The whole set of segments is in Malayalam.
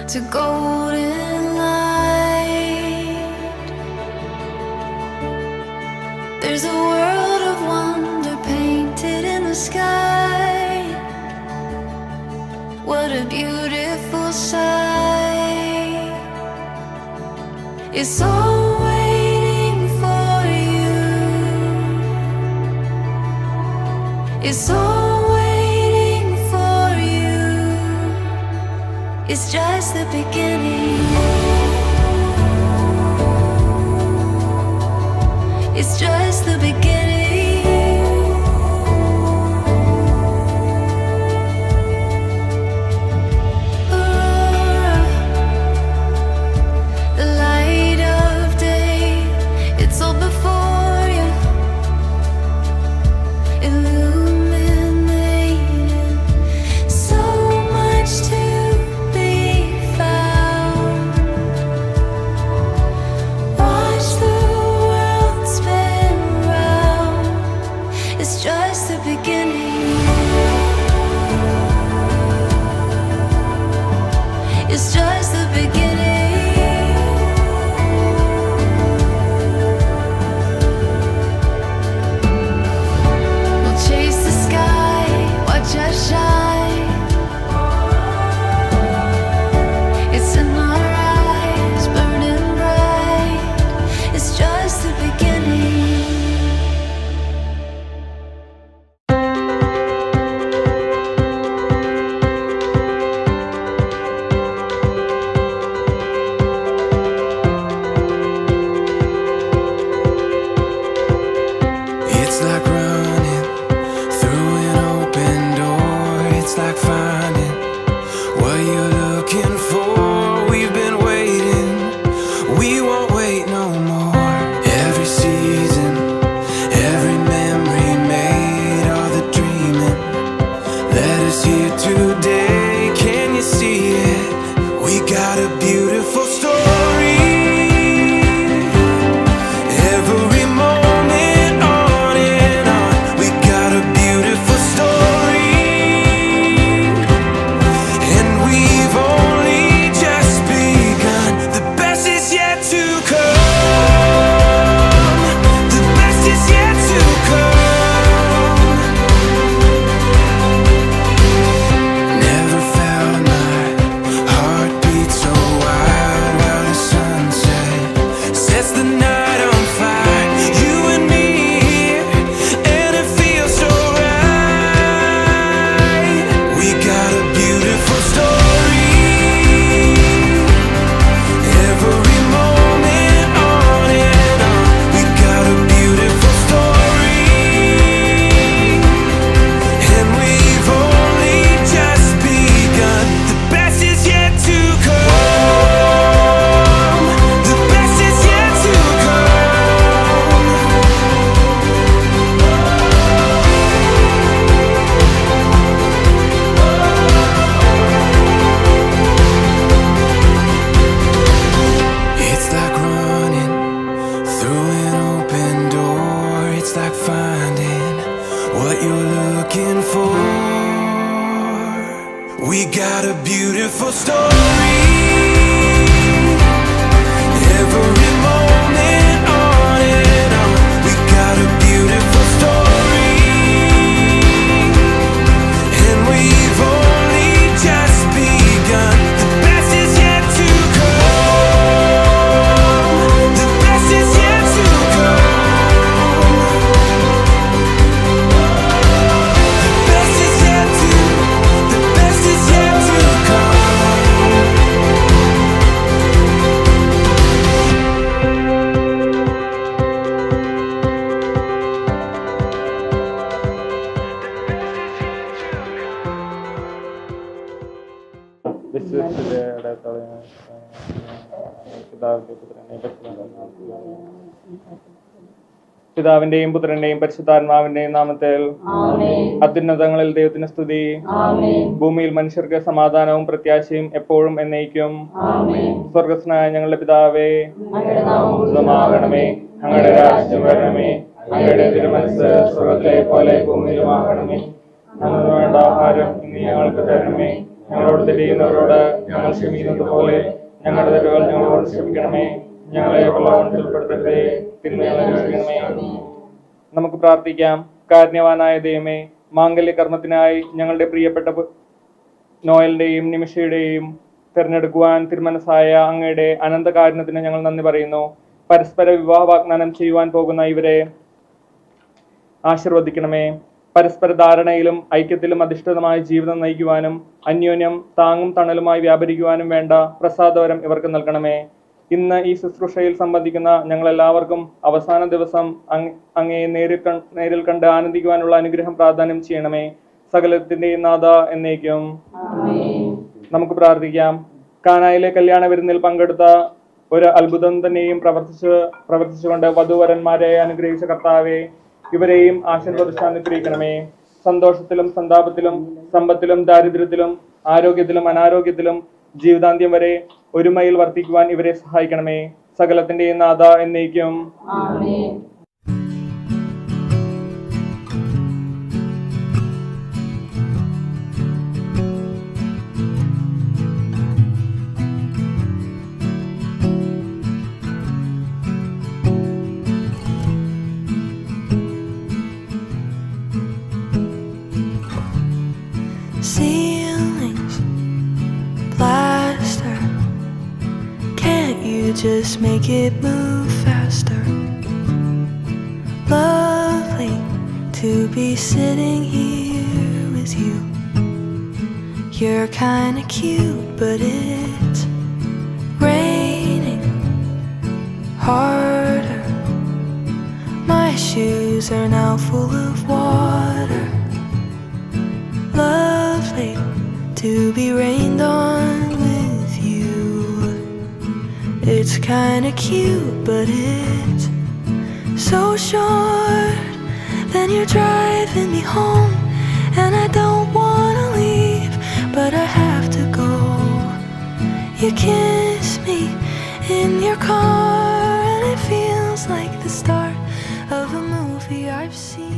to golden light. There's a world of wonder painted in the sky. What a beautiful sight. It's all waiting for you. It's all waiting for you. It's just the beginning. It's just the beginning. Aurora, the light of day, it's all before you, illuminated. So much to be found. Watch the world spin round. It's just the beginning. It's just the beginning. We'll chase the sky, watch us shine. It's in our eyes, burning bright. It's just the beginning. It's like running through an open door. It's like finding what you're looking for. We've been waiting, we won't wait no more. Every season, every memory made, all the dreaming led us here today. Can you see it? We got a beautiful story. Every moment on and on, we got a beautiful story. And we've only just begun. The best is yet to come. The best is yet to come. Never felt my heart beat so wild while the sunset sets the night on fire. You and me here, and it feels so right. We got a beautiful story. Every moment on and on, we got a beautiful story. And we've only just begun. The best is yet to come. The best is yet to come. It's like running through an open door. It's like finding what you're looking for. We got a beautiful story. Every moment on and on, we got a beautiful story. And we've only just begun. The best is yet to come. The best is yet to come. The best is yet to, the best is yet to come. പിതാവിന്റെയും പുത്രന്റെയും പരിശുദ്ധാത്മാവിന്റെയും നാമത്തിൽ അത്യുന്നതങ്ങളിൽ ദൈവത്തിന് സ്തുതി. ഭൂമിയിൽ മനുഷ്യർക്ക് സമാധാനവും പ്രത്യാശയും എപ്പോഴും എന്നേക്കും. സ്വർഗസ്നായ ഞങ്ങളുടെ പിതാവേ, നാമേ, അങ്ങയുടെ രാജ്യം വരണമേ, അങ്ങയുടെ തിരുമനസ്സ് സ്വർഗത്തിലെ പോലെ ഭൂമിയിലുമാകണമേ. ഞങ്ങൾക്ക് വേണ്ട ആഹാരം ഇന്ന് ഞങ്ങൾക്ക് തരണമേ. ഞങ്ങളോട് തെറ്റിയുന്നവരോട് ഞങ്ങൾ ക്ഷമിക്കുന്നത് പോലെ ഞങ്ങളുടെ തെറ്റുകൾ ഞങ്ങളോട് ക്ഷമിക്കണമേ. ഞങ്ങളെ പ്രലോഭനത്തിൽ ഉൾപ്പെടുത്തരുതേ, തിന്മകളെ രക്ഷിക്കണമേ. നമുക്ക് പ്രാർത്ഥിക്കാം. കാരുണ്യവാനായ ദൈവമേ, മാംഗല്യ കർമ്മത്തിനായി ഞങ്ങളുടെ പ്രിയപ്പെട്ട നോയലിന്റെയും നിമിഷയുടെയും തിരഞ്ഞെടുക്കുവാൻ തിരുമനസ്സായ അങ്ങയുടെ അനന്തകാരുണ്യത്തിന് ഞങ്ങൾ നന്ദി പറയുന്നു. പരസ്പര വിവാഹ വാഗ്ദാനം ചെയ്യുവാൻ പോകുന്ന ഇവരെ ആശീർവദിക്കണമേ. പരസ്പര ധാരണയിലും ഐക്യത്തിലും അധിഷ്ഠിതമായ ജീവിതം നയിക്കുവാനും അന്യോന്യം താങ്ങും തണലുമായി വ്യാപരിക്കുവാനും വേണ്ട പ്രസാദവരം ഇവർക്ക് നൽകണമേ. ഇന്ന് ഈ ശുശ്രൂഷയിൽ സംബന്ധിക്കുന്ന ഞങ്ങളെല്ലാവർക്കും അവസാന ദിവസം അങ്ങയെ നേരിൽ കണ്ട് ആനന്ദിക്കുവാനുള്ള അനുഗ്രഹം പ്രാധാന്യം ചെയ്യണമേ. സകലത്തിന്റെയും നാഥ എന്നേക്കും. നമുക്ക് പ്രാർത്ഥിക്കാം. കാനായിലെ കല്യാണ വിരുന്നിൽ പങ്കെടുത്ത ഒരു അത്ഭുതം തന്നെയും പ്രവർത്തിച്ചുകൊണ്ട് വധുവരന്മാരെ അനുഗ്രഹിച്ച കർത്താവെ, ഇവരെയും ആശീർവദിച്ച് അനുഗ്രഹിക്കണമേ. സന്തോഷത്തിലും സന്താപത്തിലും സമ്പത്തിലും ദാരിദ്ര്യത്തിലും ആരോഗ്യത്തിലും അനാരോഗ്യത്തിലും ജീവിതാന്ത്യം വരെ ഒരുമയിൽ വർത്തിക്കുവാൻ ഇവരെ സഹായിക്കണമേ. സകലത്തിന്റെയും നാഥ എന്നേക്കും. Ceilings plaster, can't you just make it move faster? Lovely to be sitting here with you. You're kinda cute, but it's raining harder. My shoes are now full of water. Lovely to be rained on with you. It's kinda cute, but it's so short. Then you're driving me home, and I don't wanna leave, but I have to go. You kiss me in your car, and it feels like the start of a movie I've seen.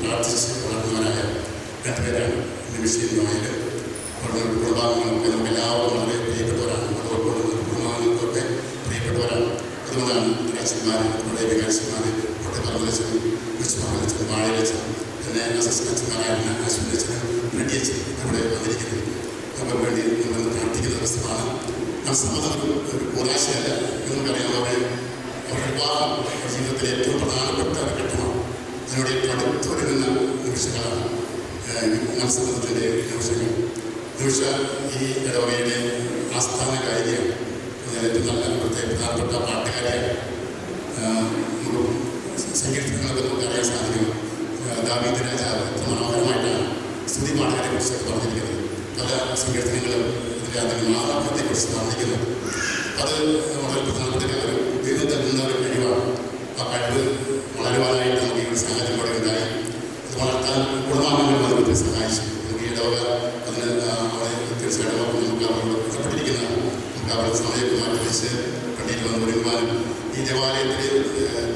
പ്രാർത്ഥിച്ച് വളർന്നവരായ രണ്ടുപേരാണ് നിമിഷം നോയൽ. എല്ലാവർക്കും വളരെ പ്രിയപ്പെട്ടവരാണ്. കുടുംബാംഗങ്ങൾക്കൊക്കെ പ്രിയപ്പെട്ടവരാണ്. അതുകൊണ്ടാണ് അച്ഛന്മാർ, നമ്മുടെ വികാസന്മാർ, കോട്ടയം പറമ്പലച്ഛൻ, വിശ്വമാലച്ഛൻ, വാഴലച്ഛൻ, പിന്നെ അസിസ്റ്റന്റ് അച്ഛന്മാരായിരുന്ന അശ്വിനച്ഛനും റെഡിയച്ഛൻ ഇവിടെ വന്നിരിക്കുന്നത്. നമുക്ക് വേണ്ടി നമ്മൾ പ്രാർത്ഥിക്കുന്ന ദിവസമാണ്. ആ സമ്മതം ഒരു കൂടാശയല്ല. നിങ്ങൾക്കറിയാം, അവരുടെ വിവാഹം ജീവിതത്തിലെ ഏറ്റവും പ്രധാനപ്പെട്ട ഒരു ഘട്ടമാണ്. അതിനോട് ഏറ്റവും അടുത്തൊരുങ്ങുന്ന നിമിഷങ്ങളാണ് മനസ്സമ്മതത്തിൻ്റെ നിമിഷങ്ങൾ. നിമിഷ ഈ ഇടവകയുടെ ആസ്ഥാന ഗായികയാണ്. ഏറ്റവും നല്ല പ്രധാനപ്പെട്ട പാട്ടുകാരിയാണ്. സങ്കീർത്തനങ്ങളൊക്കെ നമുക്കറിയാൻ സാധിക്കും. ദാവീദ് രാജാവ് എത്ര മനോഹരമായിട്ടാണ് സ്തുതി പാട്ടുകാരെ കുറിച്ചൊക്കെ പറഞ്ഞിരിക്കുന്നത്. പല സങ്കീർത്തനങ്ങളും അതിൻ്റെ മാതാപിതാക്കളെക്കുറിച്ച് പറഞ്ഞിരിക്കുന്നത്. അത് വളരെ പ്രധാനപ്പെട്ട ഒരു ദൈവം തരുന്ന ഒരു കഴിവാണ്. ആ കഴിവ് വളരുവാനായിട്ട് നമുക്ക് ഈ ഒരു സാഹചര്യം കൂടെ ഉണ്ടായി. അത് വളർത്താൻ കുടുംബാംഗങ്ങൾ അതിനെ സഹായിച്ചു. നമുക്ക് ഈ ഇടവക അതിന് അവിടെ തീർച്ചയായിട്ടും നമുക്ക് അവരോട് ബന്ധപ്പെട്ടിരിക്കുന്നതാണ്. നമുക്ക് അവരുടെ സമയമൊക്കെ മാറ്റി വെച്ച് പള്ളിയിൽ വന്ന് ഒരുങ്ങുവാനും ഈ ദേവാലയത്തിലെ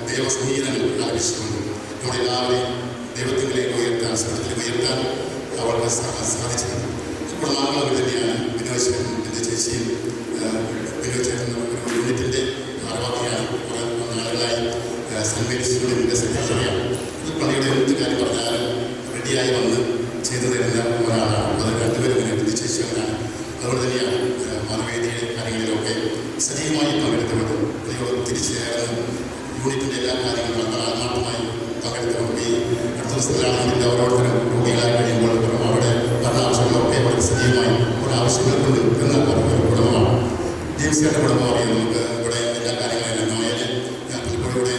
ദൈവസംഗീതങ്ങൾ ആലപിച്ചുകൊണ്ട് നമ്മുടെ എല്ലാവരെയും ദൈവത്തിലേക്ക് ഉയർത്താൻ, സ്വർഗത്തിലേക്ക് ഉയർത്താൻ അവർക്ക് സാധിച്ചിട്ടുണ്ട്. കുടുംബാംഗങ്ങൾ തന്നെയാണ്. വിനോദ് എൻ്റെ ചേച്ചിയും വിനോദ് ചേർന്ന ഒരു യൂണിറ്റിൻ്റെ ഭാരവാഹിയാണ്. കുറേ നാളുകളായി സെൻറ്റ് മേരീസ് യൂണിറ്റിൻ്റെ സെക്രട്ടറിയാണ്. ഇത് പള്ളിയുടെ എന്ത് കാര്യം പറഞ്ഞാലും റെഡിയായി വന്ന് ചെയ്തു തരുന്ന ഒരാളാണ്. അത് രണ്ടുപേരും വിനോദ് ചേച്ചി അങ്ങനെയാണ്. അതുകൊണ്ട് തന്നെയാണ് മതവേദിയുടെ കാര്യങ്ങളിലൊക്കെ സജീവമായി പങ്കെടുത്തുകൊണ്ട് അതിനോട് തിരിച്ചേർന്ന് യൂണിറ്റിൻ്റെ എല്ലാ കാര്യങ്ങളും വളരെ ആത്മാർത്ഥമായി പങ്കെടുത്തുകൊണ്ട് ഈ അടുത്ത ദിവസത്തിലാണെങ്കിൽ ഓരോരുത്തരും രോഗികളായി കഴിയുമ്പോൾ അവരുടെ ഭരണാവശ്യങ്ങളൊക്കെ വളരെ സജീവമായി ഓരോ ആവശ്യങ്ങൾക്കുണ്ട് എന്ന ഒരു കുടുംബമാണ്. ജെയിംസിയുടെ കുടുംബം അറിയാം. നമുക്ക് ഇവിടെ എല്ലാ കാര്യങ്ങളും നോയല് പലപ്പോഴും ഇവിടെ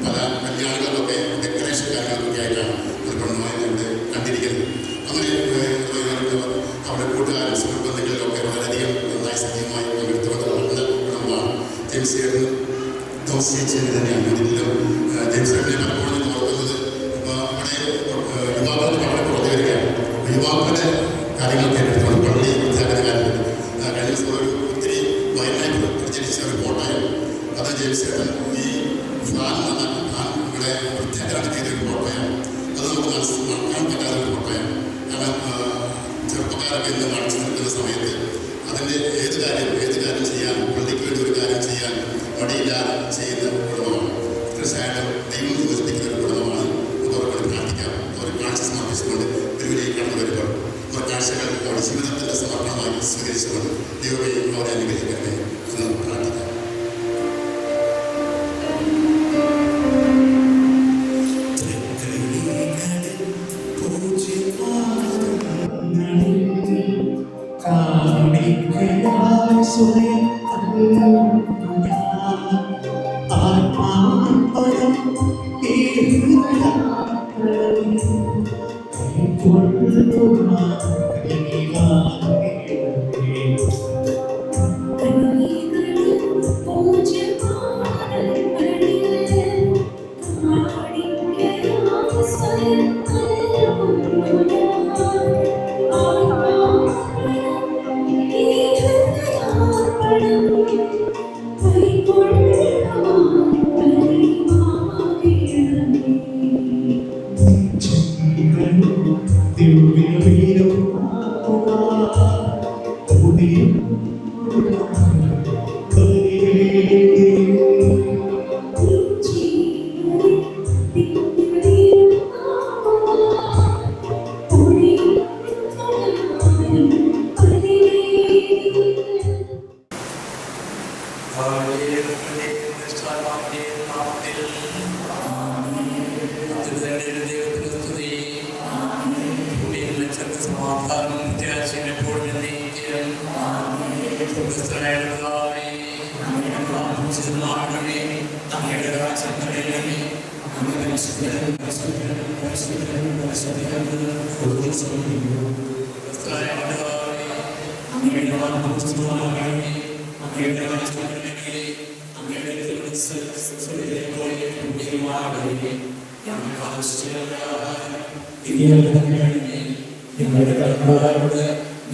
പല കല്യാണങ്ങളിലൊക്കെ ഡെക്കറേഷൻ കാര്യങ്ങളൊക്കെ ആയിട്ടാണ് പലപ്പോഴും നോയൽ ഇവിടെ കണ്ടിരിക്കുന്നത്. അങ്ങനെ അവരുടെ കൂട്ടുകാരും സുഹൃത്തുബന്ധങ്ങളിലൊക്കെ വളരെയധികം നന്നായി സജീവമായി പങ്കെടുത്തുകൊണ്ട് നടന്ന കുടുംബമാണ്. ജെയിംസിയുടെ ദോശിച്ചത് തന്നെയാണ്. ഇതിലും ജെയിംസിനെ പലപ്പോഴും ഓർക്കുന്നത് ഇവിടെ യുവാക്കളുടെ വളരെ കുറഞ്ഞു വരികയാണ്. യുവാക്കളുടെ കാര്യങ്ങളൊക്കെ എടുത്തുകൊണ്ട് പള്ളി വൃത്തിയാക്കുന്ന കാര്യത്തിൽ കഴിഞ്ഞ ദിവസം ഒരു ഒത്തിരി വയനായി പ്രചരിച്ച ഒരു കോട്ടയം അത് ജെയിംസേട്ടൻ ഈ ഫാൻ ഇവിടെ വൃത്തിയാക്കാൻ ചെയ്തൊരു കോട്ടയാണ്. അത് നമുക്ക് മറക്കാൻ പറ്റാത്ത ഒരു കോട്ടയാണ്. കാരണം ചെറുപ്പക്കാരൊക്കെ ഇന്ന് മടിച്ചു നിൽക്കുന്ന സമയത്ത് അതിൻ്റെ ഏത് കാര്യം ചെയ്യാൻ, പള്ളിക്ക് വേണ്ടി ഒരു കാര്യം ചെയ്യാൻ മടിയില്ലാതെ ചെയ്യുന്ന കുടുംബമാണ്. തീർച്ചയായിട്ടും ദൈവം യോജിപ്പിക്കുന്ന ഒരു കുടുംബമാണ്. നമുക്ക് അവരോട് പ്രാർത്ഥിക്കാം. അവർ കാഴ്ച സമർപ്പിച്ചുകൊണ്ട് ദൈവത്തിലേക്ക് കടന്നു വരുമ്പോൾ അവർ കാഴ്ചകൾ അവരുടെ ജീവിതത്തിൻ്റെ സമർപ്പണമായി സ്വീകരിച്ചുകൊണ്ട് ദൈവമേ അവരെ അനുഗ്രഹിക്കട്ടെ എന്ന് പ്രാർത്ഥിക്കാം.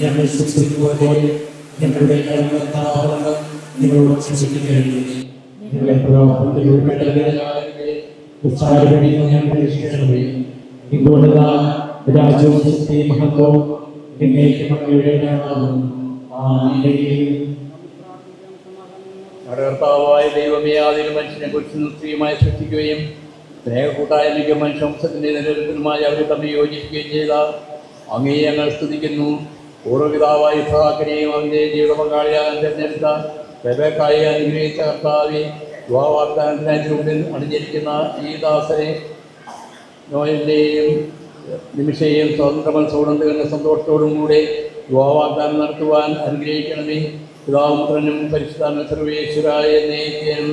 ഞങ്ങൾ സൂക്ഷിക്കുമ്പോൾ ഞങ്ങളുടെ നിങ്ങളോട് സൂക്ഷിക്കുകയാണ്. ഞങ്ങളെ പ്രലോഭനത്തിൽ ഉൾപ്പെടുത്തരുത്. ഞാൻ പ്രതീക്ഷിക്കണമേ. ഇങ്ങോട്ടുള്ള രാജ്യവും ശക്തിയും മഹത്വവും എന്നേക്കും അങ്ങയുടേതാകുന്നു. ഞങ്ങളുടെ കർത്താവായ ദൈവമേ, ആദ്യം മനുഷ്യനെ പുരുഷനും സ്ത്രീയുമായി സൃഷ്ടിക്കുകയും സ്നേഹക്കൂട്ടായ്മയ്ക്കും മനുഷ്യവംശത്തിൻ്റെ നിലനിൽപ്പിനുമായി അവരെ തമ്മിൽ യോജിക്കുകയും ചെയ്ത അങ്ങേ ഞങ്ങൾ സ്തുതിക്കുന്നു. പൂർവ്വപിതാവായ ഇസ്ഹാക്കിനെയും അവൻ്റെ ജീവിത പങ്കാളിയാകാൻ തിരഞ്ഞെടുത്ത റെബേക്കായെ അനുഗ്രഹിച്ച കർത്താവെ, വിവാഹവാഗ്ദാനത്തിനായി മുമ്പിൽ അണിഞ്ഞിരിക്കുന്ന ഈ ദാസനെ നോയലിൻ്റെയും നിമിഷയെയും സ്വതന്ത്ര മനസ്സോടും തികഞ്ഞ സന്തോഷത്തോടും കൂടെ വിവാഹവാഗ്ദാനം നടത്തുവാൻ അനുഗ്രഹിക്കണമേ. പിതാവും പുത്രനും പരിശുദ്ധാത്മാവും സർവേശ്വരായ എന്നേക്കും.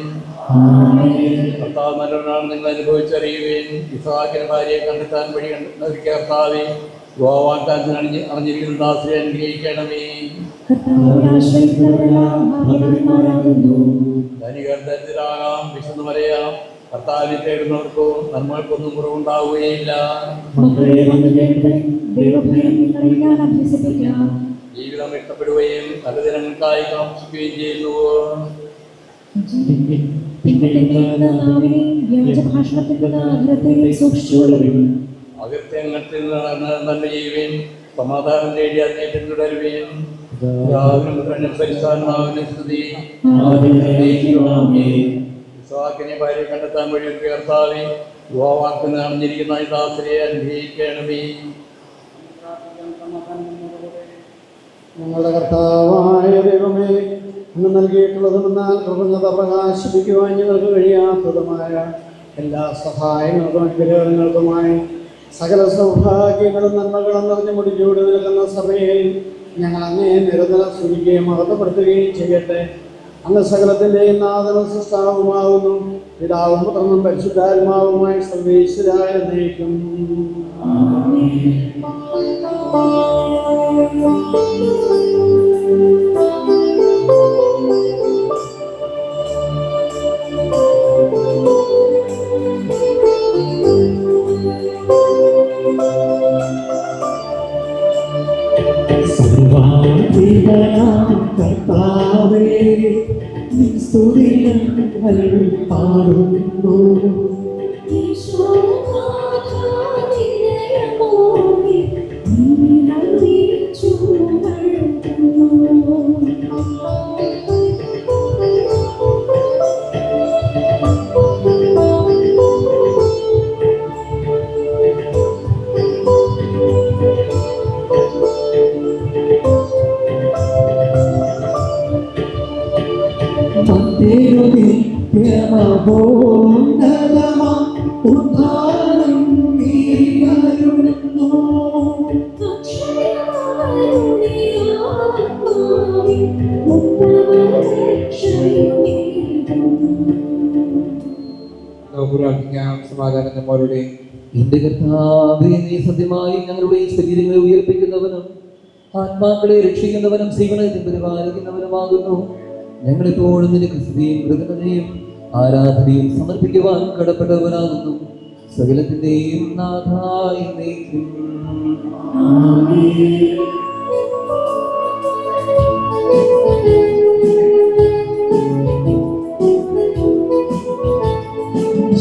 കർത്താവ് നല്ലവനാണ് നിങ്ങൾ അനുഭവിച്ചറിയുകയും ഇസ്ഹാക്കിന് ഭാര്യയെ കണ്ടെത്താൻ വഴി കർത്താവെ, വിവാഹവാഗ്ദാനത്തിന് അറിഞ്ഞിരിക്കുന്ന ദാസരെ അനുഗ്രഹിക്കണമേ. ധനികർ ദരിദ്രരാകാം, വിശന്നു വരയാം, കർത്താവിനെ തേടുന്നവർക്കോ നന്മകൾക്കൊന്നും കുറവുണ്ടാവുകയില്ല. ജീവിതം ഇഷ്ടപ്പെടുകയും നല്ല ദിനങ്ങൾക്കായി കാക്ഷിക്കുകയും ചെയ്യുന്നു. അകൃത്യങ്ങളിൽ നന്മ ചെയ്യുകയും സമാധാനം നേടി അതിനെ പിന്തുടരുകയും ഇസ്ഹാക്കിനെ ഭാര്യ കണ്ടെത്താൻ വഴി കർത്താവെ, വിവാഹവാഗ്ദാനം അറിഞ്ഞിരിക്കുന്ന ഈ ദാസരെ അനുഗ്രഹിക്കണമേ. ഞങ്ങളുടെ കർത്താവായ ദൈവമേ, അങ്ങ് നൽകിയിട്ടുള്ളതുമെന്നാൽ കൃതജ്ഞത പ്രകാശിപ്പിക്കുവാൻ ഞങ്ങൾക്ക് കഴിയാത്തതുമായ എല്ലാ സഹായങ്ങൾക്കും അനുഗ്രഹങ്ങൾക്കുമായി സകല സൗഭാഗ്യങ്ങളും നന്മകളും നിറഞ്ഞു മുടിച്ചൂടി നിൽക്കുന്ന സഭയിൽ ഞങ്ങൾ അങ്ങേ നിരന്തരം സ്തുതിക്കുകയും മഹത്വപ്പെടുത്തുകയും ചെയ്യട്ടെ. അങ്ങ് സകലത്തിൻ്റെയും നാഥനും സൃഷ്ടാവുമാകുന്നു. പിതാവും പുത്രനും പരിശുദ്ധാത്മാവുമായി സർവേശ്വരായ എന്നേക്കും. കർത്താവേ, നിൻ സ്തുതികൾ പാടുന്നു. സമാധാനത്തോടെ എന്റെ കർത്താവേ, നീ സത്യമായി ഞങ്ങളുടെ ശരീരങ്ങളെ ഉയർപ്പിക്കുന്നവനും ആത്മാക്കളെ രക്ഷിക്കുന്നവനും സീവനത്തെ പരിപാലിക്കുന്നവനുമാകുന്നു. ഞങ്ങളെപ്പോഴും നിനക്ക് സ്തുതിയും കൃതജ്ഞതയും ആരാധനയും സമർപ്പിക്കുവാൻ കടപ്പെട്ടവനാകുന്നു. സകലത്തിന്റെയും നാഥായി എന്നേക്കും.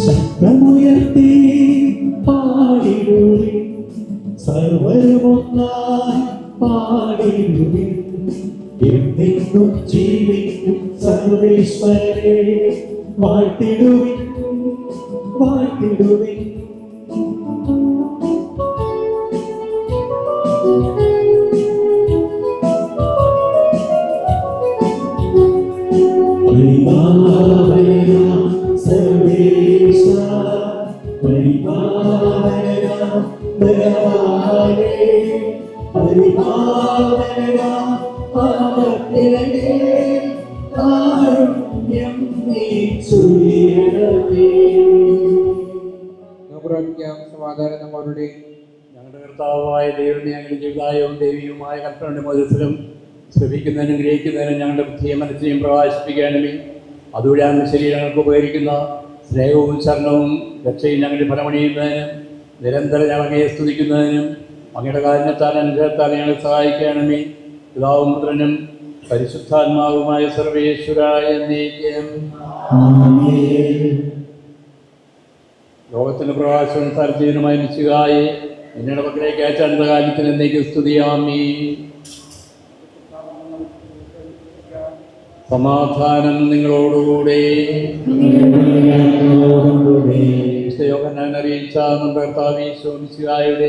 ശബ്ദമുയർത്തി പാടിടുവിൻ, സർവരുമൊന്നായി പാടിടുവിൻ. എന്നെന്നും ജീവിക്കും സർവേശ്വരനെ വാഴ്ത്തിടുവിൻ, വാഴ്ത്തിടുവിൻ. സമാധാനത്തോടെ ഞങ്ങളുടെ കർത്താവായ ദൈവമേ, ഞങ്ങളുടെ ജീവിതായവും ദൈവികവുമായ കർത്തവന്റെ മധുരത്തിലും ശ്രമിക്കുന്നതിനും ഗ്രഹിക്കുന്നതിനും ഞങ്ങളുടെ ബുദ്ധിയും മനസ്സിനെയും പ്രകാശിപ്പിക്കണമേ. അതുവഴി അങ്ങ് ശരീരങ്ങൾക്ക് ഉപകരിക്കുന്ന സ്നേഹവും ശരണവും രക്ഷയും ഞങ്ങളുടെ ഫലമണിയുന്നതിനും നിരന്തരം ഞങ്ങളെ സ്തുതിക്കുന്നതിനും അങ്ങയുടെ കാരണത്താൽ അനുഗ്രഹത്താൽ ഞങ്ങളെ സഹായിക്കണമേ. പിതാവും പുത്രനും പരിശുദ്ധാത്മാവുമായ സർവേശ്വരായ എന്നേക്കും. ലോകത്തിന്റെ പ്രകാശവും സാരഥ്യനുമായി നിശ്ചിതായി നിങ്ങളുടെ മക്കളേക്ക് അയച്ച കാലത്തിന് എന്നേക്കും സ്തുതിയാമേ. സമാധാനം നിങ്ങളോടുകൂടെ. യോഹന്നാൻ അറിയിച്ച നമ്മുടെ കർത്താവ് യേശു മിശിഹായുടെ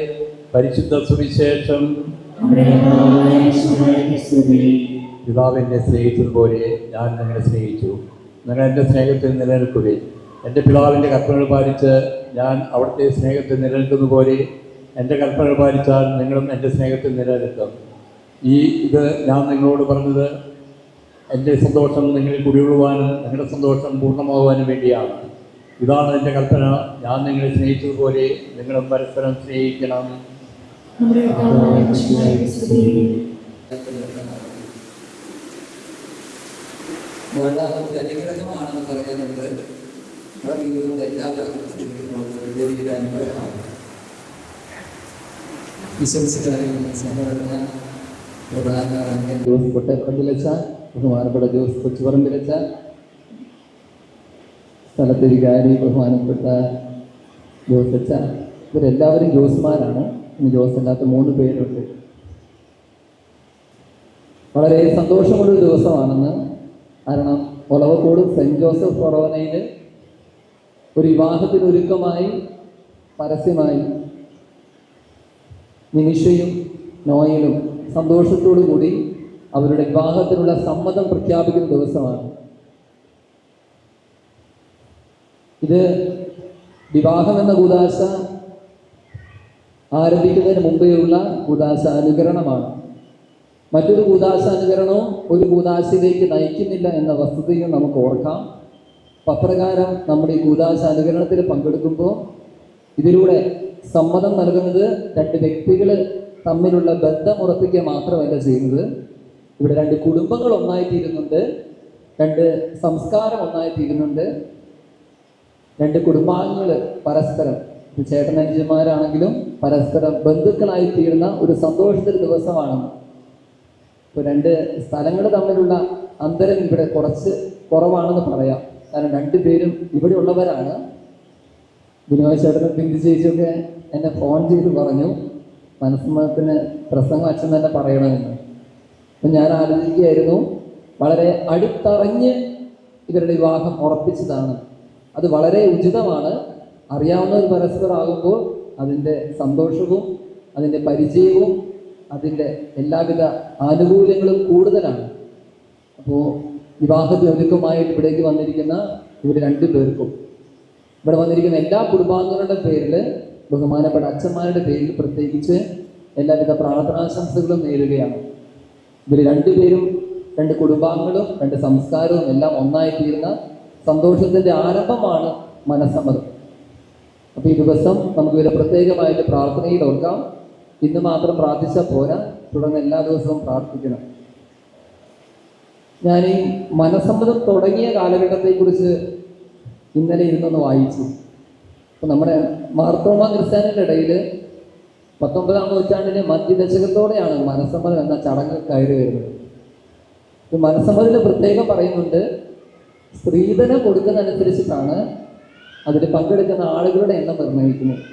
പരിശുദ്ധ സുവിശേഷം. പിതാവിനെ സ്നേഹിച്ചതുപോലെ ഞാൻ നിങ്ങളെ സ്നേഹിച്ചു, നിങ്ങൾ എൻ്റെ സ്നേഹത്തിൽ നിലനിൽക്കുകയും എൻ്റെ പിതാവിൻ്റെ കൽപ്പനകൾ പാലിച്ച് ഞാൻ അവിടുത്തെ സ്നേഹത്തിൽ നിലനിൽക്കുന്ന പോലെ എൻ്റെ കൽപ്പനകൾ പാലിച്ചാൽ നിങ്ങളും എൻ്റെ സ്നേഹത്തിൽ നിലനിൽക്കും. ഇത് ഞാൻ നിങ്ങളോട് പറഞ്ഞത് എൻ്റെ സന്തോഷം നിങ്ങളിൽ കുടികൊള്ളുവാനും നിങ്ങളുടെ സന്തോഷം പൂർണ്ണമാകുവാനും വേണ്ടിയാണ്. ഇതാണ് എൻ്റെ കൽപ്പന, ഞാൻ നിങ്ങളെ സ്നേഹിച്ചതുപോലെ നിങ്ങളും പരസ്പരം സ്നേഹിക്കണം. അനുഗ്രഹമാണെന്ന് പറയുന്നുണ്ട്. ജോസ് കൊട്ടേപ്പറമ്പിലച്ച, ബഹുമാനപ്പെട്ട ജോസ് കൊച്ചുപറമ്പിലച്ച, സ്ഥലത്തെ വികാരി ബഹുമാനപ്പെട്ട ജോസച്ച, ഇവരെല്ലാവരും ജോസ്മാരാണ്. ഇനി ജോസ് അല്ലാത്ത 3 പേരുണ്ട്. വളരെ സന്തോഷമുള്ളൊരു ദിവസമാണെന്ന്. കാരണം ഒലവക്കോട് സെൻറ്റ് ജോസഫ് ഫൊറോനയിൽ ഒരു വിവാഹത്തിനൊരുക്കമായി പരസ്യമായി നിമിഷയും നോയലും സന്തോഷത്തോടു കൂടി അവരുടെ വിവാഹത്തിനുള്ള സമ്മതം പ്രഖ്യാപിക്കുന്ന ദിവസമാണ് ഇത്. വിവാഹമെന്ന കൂദാശ ആരംഭിക്കുന്നതിന് മുമ്പേയുള്ള കൂദാശ അനുകരണമാണ്. മറ്റൊരു കൂദാശ അനുകരണവും ഒരു കൂദാശയിലേക്ക് നയിക്കുന്നില്ല എന്ന വസ്തുതയും നമുക്ക് ഓർക്കാം. അപ്രകാരം നമ്മുടെ ഈ കൂദാശ അനുകരണത്തിൽ പങ്കെടുക്കുമ്പോൾ ഇതിലൂടെ സമ്മതം നൽകുന്നത് 2 വ്യക്തികൾ തമ്മിലുള്ള ബന്ധം ഉറപ്പിക്കുക മാത്രമല്ല ചെയ്യുന്നത്. ഇവിടെ 2 കുടുംബങ്ങൾ ഒന്നായിത്തീരുന്നുണ്ട്, 2 സംസ്കാരം ഒന്നായിത്തീരുന്നുണ്ട്, 2 കുടുംബാംഗങ്ങൾ പരസ്പരം ചേട്ടനഞ്ചന്മാരാണെങ്കിലും പരസ്പരം ബന്ധുക്കളായി തീരുന്ന ഒരു സന്തോഷത്തിന്റെ ദിവസമാണ്. ഇപ്പോൾ 2 സ്ഥലങ്ങൾ തമ്മിലുള്ള അന്തരം ഇവിടെ കുറച്ച് കുറവാണെന്ന് പറയാം. കാരണം 2 പേരും ഇവിടെ ഉള്ളവരാണ്. ബിനോയ് ചേട്ടനും ബിന്ദു ചേച്ചിയൊക്കെ എന്നെ ഫോൺ ചെയ്ത് പറഞ്ഞു മനസ്സമ്മതത്തിന് പ്രസംഗം അച്ഛൻ തന്നെ പറയണമെന്ന്. അപ്പം ഞാൻ ആലോചിക്കുകയായിരുന്നു, വളരെ അടുത്തറിഞ്ഞ് ഇവരുടെ വിവാഹം ഉറപ്പിച്ചതാണ്. അത് വളരെ ഉചിതമാണ്. അറിയാവുന്നവർ പരസ്പരമാകുമ്പോൾ അതിൻ്റെ സന്തോഷവും അതിൻ്റെ പരിചയവും അതിൻ്റെ എല്ലാവിധ ആനുകൂല്യങ്ങളും കൂടുതലാണ്. അപ്പോൾ വിവാഹത്തിനൊരുക്കമായിട്ട് ഇവിടേക്ക് വന്നിരിക്കുന്ന ഇവർ 2 പേർക്കും ഇവിടെ വന്നിരിക്കുന്ന എല്ലാ കുടുംബാംഗങ്ങളുടെ പേരിൽ ബഹുമാനപ്പെട്ട അച്ഛന്മാരുടെ പേരിൽ പ്രത്യേകിച്ച് എല്ലാവിധ പ്രാർത്ഥനാശംസകളും നേരുകയാണ്. ഇവർ 2 പേരും 2 കുടുംബാംഗങ്ങളും 2 സംസ്കാരവും എല്ലാം ഒന്നായിത്തീരുന്ന സന്തോഷത്തിൻ്റെ ആരംഭമാണ് മനസ്സമ്മതം. അപ്പോൾ ഈ ദിവസം നമുക്ക് ഇവരെ പ്രത്യേകമായിട്ട് പ്രാർത്ഥനയിൽ ഓർക്കാം. ഇന്ന് മാത്രം പ്രാർത്ഥിച്ചാൽ പോരാ, തുടർന്ന് എല്ലാ ദിവസവും പ്രാർത്ഥിക്കണം. ഞാൻ ഈ മനസ്സമ്മതം തുടങ്ങിയ കാലഘട്ടത്തെക്കുറിച്ച് ഇന്നലെ ഇരുന്നൊന്ന് വായിച്ചു. അപ്പോൾ നമ്മുടെ മാർത്തോമ ക്രിസ്ത്യാനികളുടെ ഇടയിൽ 19-ാം നൂറ്റാണ്ടിൻ്റെ മധ്യദശകത്തോടെയാണ് മനസ്സമ്മതം എന്ന ചടങ്ങ് കയറി വരുന്നത്. ഈ മനസ്സമ്മതത്തിൽ പ്രത്യേകം പറയുന്നുണ്ട്, സ്ത്രീധനം കൊടുക്കുന്നതനുസരിച്ചിട്ടാണ് അതിൽ പങ്കെടുക്കുന്ന ആളുകളുടെ എണ്ണം നിർണ്ണയിക്കുന്നത്.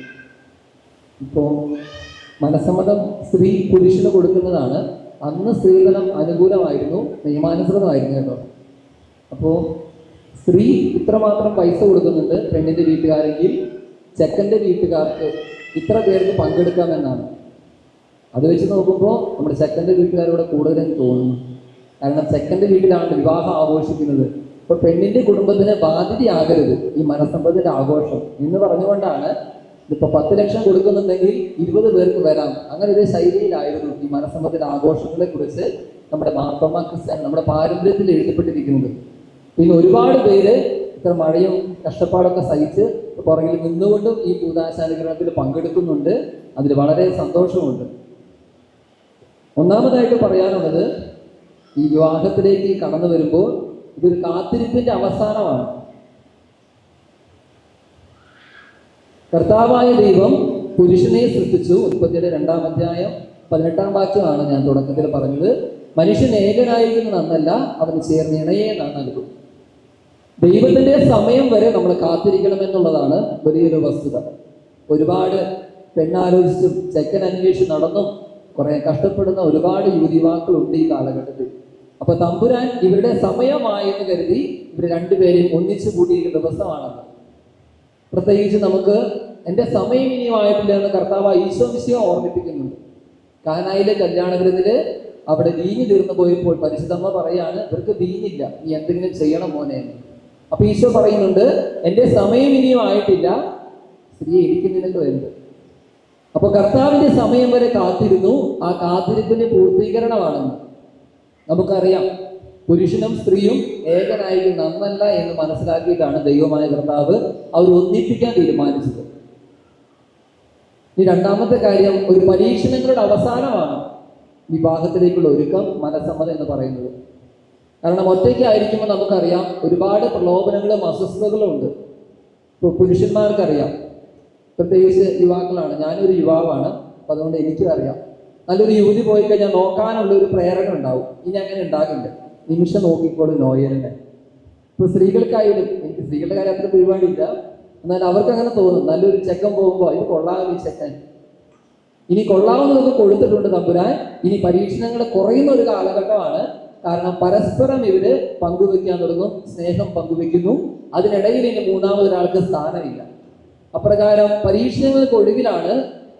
ഇപ്പോൾ മനസ്സമ്മതം സ്ത്രീ പുരുഷന് കൊടുക്കുന്നതാണ്. അന്ന് സ്ത്രീധനം അനുകൂലമായിരുന്നു, നിയമാനുസൃതമായിരുന്നു കേട്ടോ. അപ്പോൾ സ്ത്രീ ഇത്രമാത്രം പൈസ കൊടുക്കുന്നുണ്ട് പെണ്ണിൻ്റെ വീട്ടുകാരെങ്കിൽ ചെക്കൻ്റെ വീട്ടുകാർക്ക് ഇത്ര പേർക്ക് പങ്കെടുക്കാമെന്നാണ്. അത് വെച്ച് നോക്കുമ്പോൾ നമ്മുടെ ചെക്കൻ്റെ വീട്ടുകാരോട് കൂടുതലെന്ന് തോന്നുന്നു. കാരണം ചെക്കൻ്റെ വീട്ടിലാണ് വിവാഹം ആഘോഷിക്കുന്നത്. അപ്പോൾ പെണ്ണിൻ്റെ കുടുംബത്തിന് ബാധ്യതയാകരുത് ഈ മനസ്സമ്മതത്തിൻ്റെ ആഘോഷം എന്ന് പറഞ്ഞുകൊണ്ടാണ് ഇതിപ്പോൾ 10 ലക്ഷം കൊടുക്കുന്നുണ്ടെങ്കിൽ 20 പേർക്ക് വരാം. അങ്ങനെ ഒരു ശൈലിയിലായിരുന്നു ഈ മനസ്സമ്മതത്തിൻ്റെ ആഘോഷങ്ങളെ കുറിച്ച് നമ്മുടെ മാർത്തോമ ക്രിസ്ത്യാനി നമ്മുടെ പാരമ്പര്യത്തിൽ എഴുതപ്പെട്ടിരിക്കുന്നത്. പിന്നെ ഒരുപാട് പേര് ഇത്ര മഴയും കഷ്ടപ്പാടൊക്കെ സഹിച്ച് പുറകിൽ നിന്നുകൊണ്ടും ഈ കൂദാശാനുഗ്രഹത്തിൽ പങ്കെടുക്കുന്നുണ്ട്. അതിൽ വളരെ സന്തോഷമുണ്ട്. ഒന്നാമതായിട്ട് പറയാനുള്ളത്, ഈ വിവാഹത്തിലേക്ക് കടന്നു വരുമ്പോൾ ഇതൊരു കാത്തിരിപ്പിന്റെ അവസാനമാണ്. കർത്താവായ ദൈവം പുരുഷനെ സൃഷ്ടിച്ചു. ഉൽപ്പത്തിയുടെ 2-ാം അധ്യായം 18-ാം വാക്യമാണ് ഞാൻ തുടക്കത്തിൽ പറഞ്ഞത്. മനുഷ്യൻ ഏകനായിരിക്കുന്നതെന്നല്ല, അവന് ചേർന്ന് ഇണയെ നാം നൽകും. ദൈവത്തിന്റെ സമയം വരെ നമ്മൾ കാത്തിരിക്കണമെന്നുള്ളതാണ് വലിയൊരു വസ്തുത. ഒരുപാട് പെണ്ണാലോചിച്ചും ചെക്കൻ അന്വേഷിച്ച് നടന്നും കുറെ കഷ്ടപ്പെടുന്ന ഒരുപാട് യുവതിവാക്കളുണ്ട് ഈ കാലഘട്ടത്തിൽ. അപ്പൊ തമ്പുരാൻ ഇവരുടെ സമയമായെന്ന് കരുതി ഇവർ രണ്ടുപേരെയും ഒന്നിച്ചു കൂട്ടിയിരിക്കുന്ന ദിവസമാണത്. പ്രത്യേകിച്ച് നമുക്ക് എൻ്റെ സമയം ഇനിയും ആയിട്ടില്ല എന്ന് കർത്താവ് ഈശോ മിശിഹ ഓർമ്മിപ്പിക്കുന്നുണ്ട്. കാനായിലെ കല്യാണ വിരുന്നില് അവിടെ വീഞ്ഞ് തീർന്നു പോയപ്പോൾ പരിശുദ്ധമ്മ പറയാണ്, ഇവർക്ക് വീഞ്ഞില്ല, നീ എന്തെങ്കിലും ചെയ്യണം മോനെ. അപ്പൊ ഈശോ പറയുന്നുണ്ട്, എൻ്റെ സമയം ഇനിയും ആയിട്ടില്ല, സ്ത്രീ എനിക്ക് നിനക്ക് വരുന്നത്. അപ്പൊ കർത്താവിന്റെ സമയം വരെ കാത്തിരുന്നു. ആ കാത്തിരിപ്പിന്റെ പൂർത്തീകരണമാണെന്ന് നമുക്കറിയാം. പുരുഷനും സ്ത്രീയും ഏകനായി നന്നല്ല എന്ന് മനസ്സിലാക്കിയിട്ടാണ് ദൈവമായ കർത്താവ് അവർ ഒന്നിപ്പിക്കാൻ തീരുമാനിച്ചത്. ഈ രണ്ടാമത്തെ കാര്യം, ഒരു പരീക്ഷണങ്ങളുടെ അവസാനമാണ് വിവാഹത്തിലേക്കുള്ള ഒരുക്കം, മനസ്സമ്മതം എന്ന് പറയുന്നത്. കാരണം ഒറ്റയ്ക്കായിരിക്കുമ്പോൾ നമുക്കറിയാം ഒരുപാട് പ്രലോഭനങ്ങളും അസ്വസ്ഥതകളും ഉണ്ട്. ഇപ്പോൾ പുരുഷന്മാർക്കറിയാം, പ്രത്യേകിച്ച് യുവാക്കളാണ്, ഞാനൊരു യുവാവാണ്, അപ്പം അതുകൊണ്ട് എനിക്കും അറിയാം. നല്ലൊരു യുവതി പോയി കഴിഞ്ഞാൽ നോക്കാനുള്ള ഒരു പ്രേരണ ഉണ്ടാവും. ഇനി അങ്ങനെ ഉണ്ടാകില്ല, നിമിഷം നോക്കിക്കോളും നോയലിനെ. ഇപ്പോൾ സ്ത്രീകൾക്കായാലും, എനിക്ക് സ്ത്രീകളുടെ കാര്യം അത്ര പരിപാടിയില്ല, എന്നാൽ അവർക്ക് അങ്ങനെ തോന്നും, നല്ലൊരു ചെക്കൻ പോകുമ്പോൾ ഇത് കൊള്ളാവുന്ന ഈ ചെക്കൻ, ഇനി കൊള്ളാവുന്നതൊക്കെ കൊടുത്തിട്ടുണ്ട് തമ്പുരാൻ. ഇനി പരീക്ഷണങ്ങൾ കുറയുന്ന ഒരു കാലഘട്ടമാണ്. കാരണം പരസ്പരം ഇവര് പങ്കുവെക്കാൻ തുടങ്ങും, സ്നേഹം പങ്കുവെക്കുന്നു. അതിനിടയിൽ ഇനി മൂന്നാമതൊരാൾക്ക് സ്ഥാനമില്ല. അപ്രകാരം പരീക്ഷണങ്ങൾക്ക് ഒടുവിലാണ്